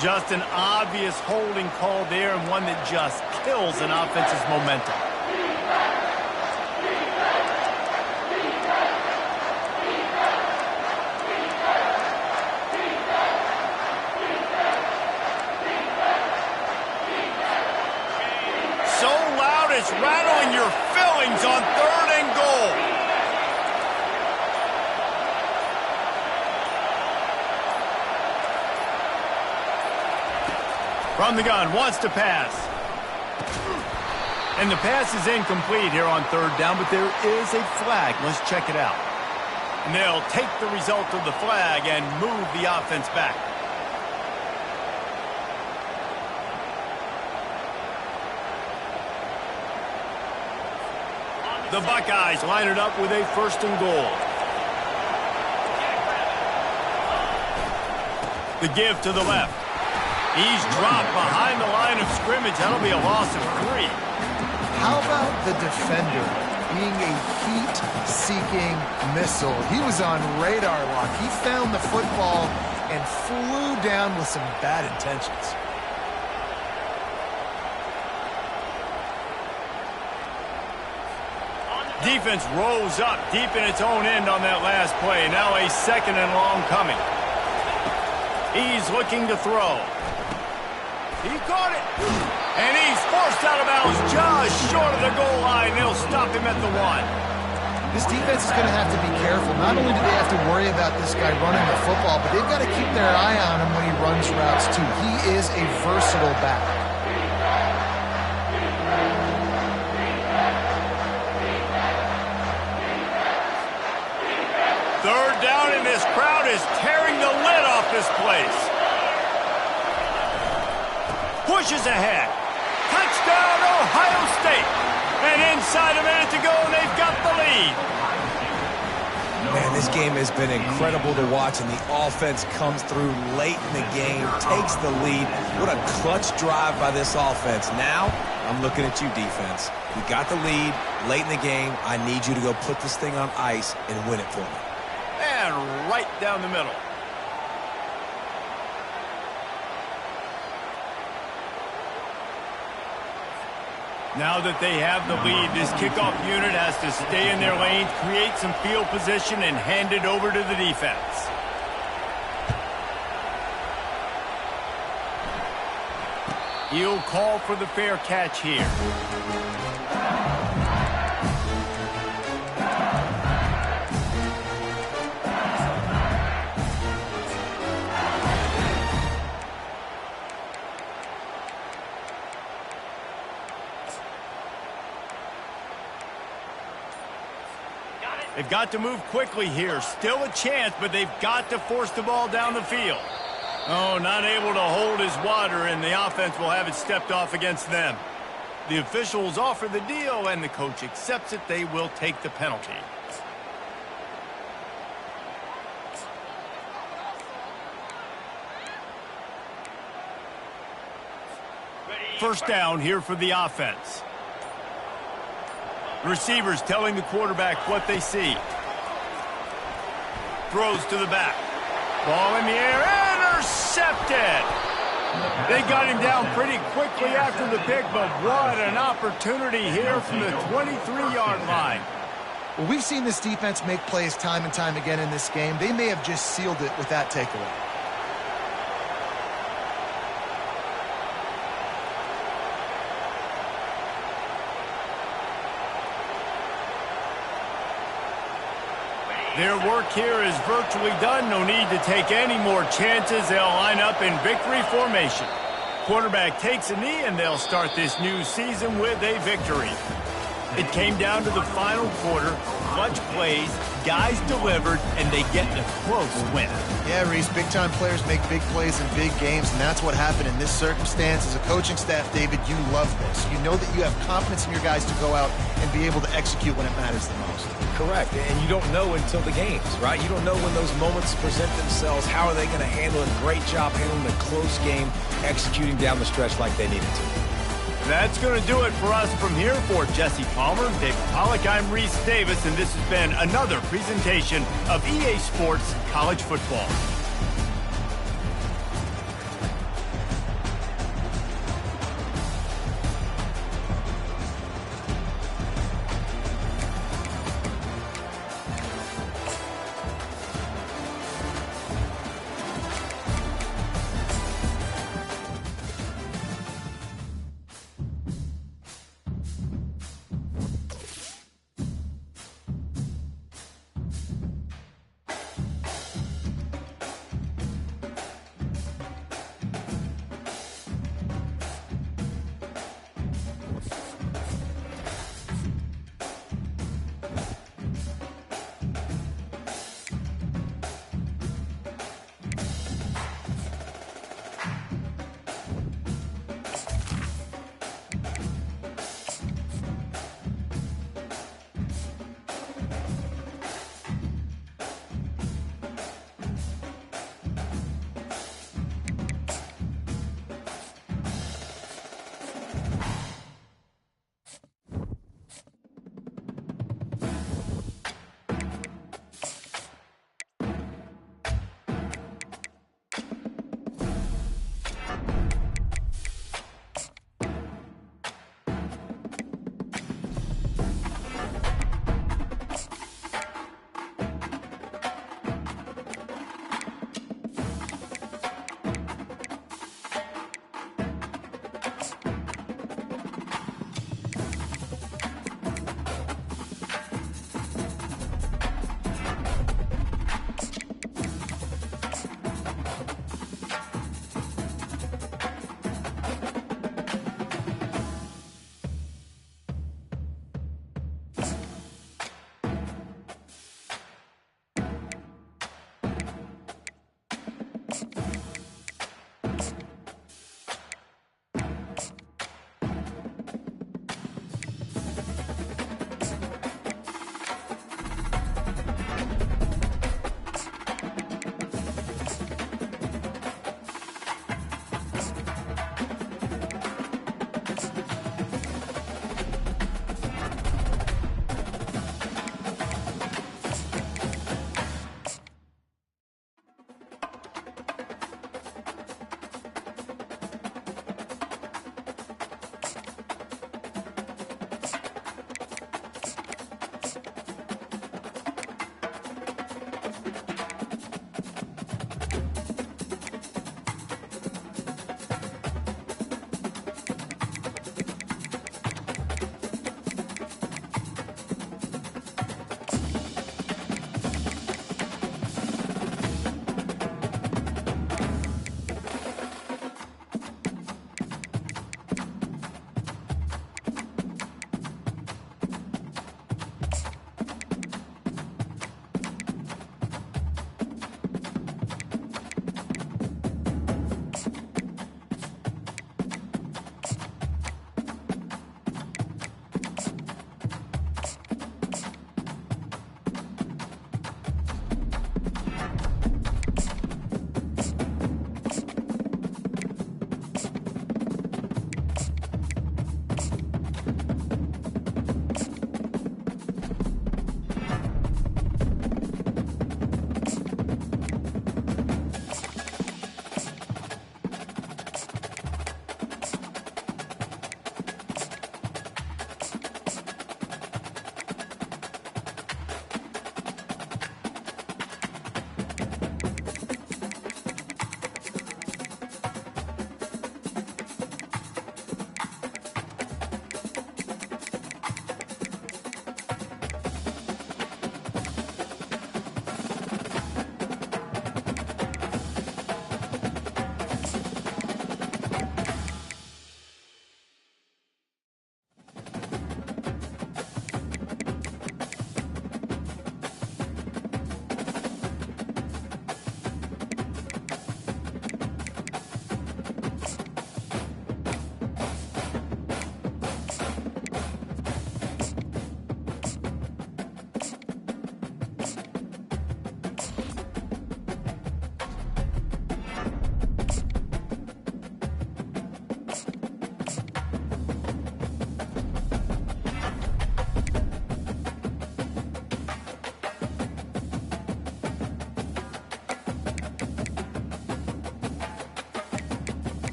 Just an obvious holding call there, and one that just kills an offense's momentum. It's rattling your fillings on third and goal. From the gun, wants to pass. And the pass is incomplete here on third down, but there is a flag. Let's check it out. And they'll take the result of the flag and move the offense back. The Buckeyes line it up with a first and goal. The give to the left. He's dropped behind the line of scrimmage. That'll be a loss of 3. How about the defender being a heat-seeking missile? He was on radar lock. He found the football and flew down with some bad intentions. Defense rolls up deep in its own end on that last play. Now a second and long coming. He's looking to throw. He caught it. And he's forced out of bounds just short of the goal line. They'll stop him at the 1. This defense is going to have to be careful. Not only do they have to worry about this guy running the football, but they've got to keep their eye on him when he runs routes too. He is a versatile back. Third down, and this crowd is tearing the lid off this place. Pushes ahead. Touchdown, Ohio State. And inside a minute to go, and they've got the lead. Man, this game has been incredible to watch, and the offense comes through late in the game, takes the lead. What a clutch drive by this offense. Now, I'm looking at you, defense. We got the lead late in the game. I need you to go put this thing on ice and win it for me. And right down the middle. Now that they have the lead, this kickoff unit has to stay in their lanes, create some field position, and hand it over to the defense. He'll call for the fair catch here. They've got to move quickly here. Still a chance, but they've got to force the ball down the field. Oh, not able to hold his water, and the offense will have it stepped off against them. The officials offer the deal, and the coach accepts it. They will take the penalty. First down here for the offense. Receivers telling the quarterback what they see. Throws to the back. Ball in the air, intercepted! They got him down pretty quickly after the pick, but what an opportunity here from the 23-yard line. Well, we've seen this defense make plays time and time again in this game. They may have just sealed it with that takeaway. Their work here is virtually done. No need to take any more chances. They'll line up in victory formation. Quarterback takes a knee, and they'll start this new season with a victory. It came down to the final quarter. Clutch plays, guys delivered, and they get a close win. Yeah, Reese, big-time players make big plays in big games, and that's what happened in this circumstance. As a coaching staff, David, you love this. You know that you have confidence in your guys to go out and be able to execute when it matters the most. Correct, and you don't know until the games, right? You don't know when those moments present themselves. How are they going to handle it? Great job handling a close game, executing down the stretch like they needed to. That's going to do it for us from here. For Jesse Palmer, David Pollack, I'm Reese Davis, and this has been another presentation of EA Sports College Football.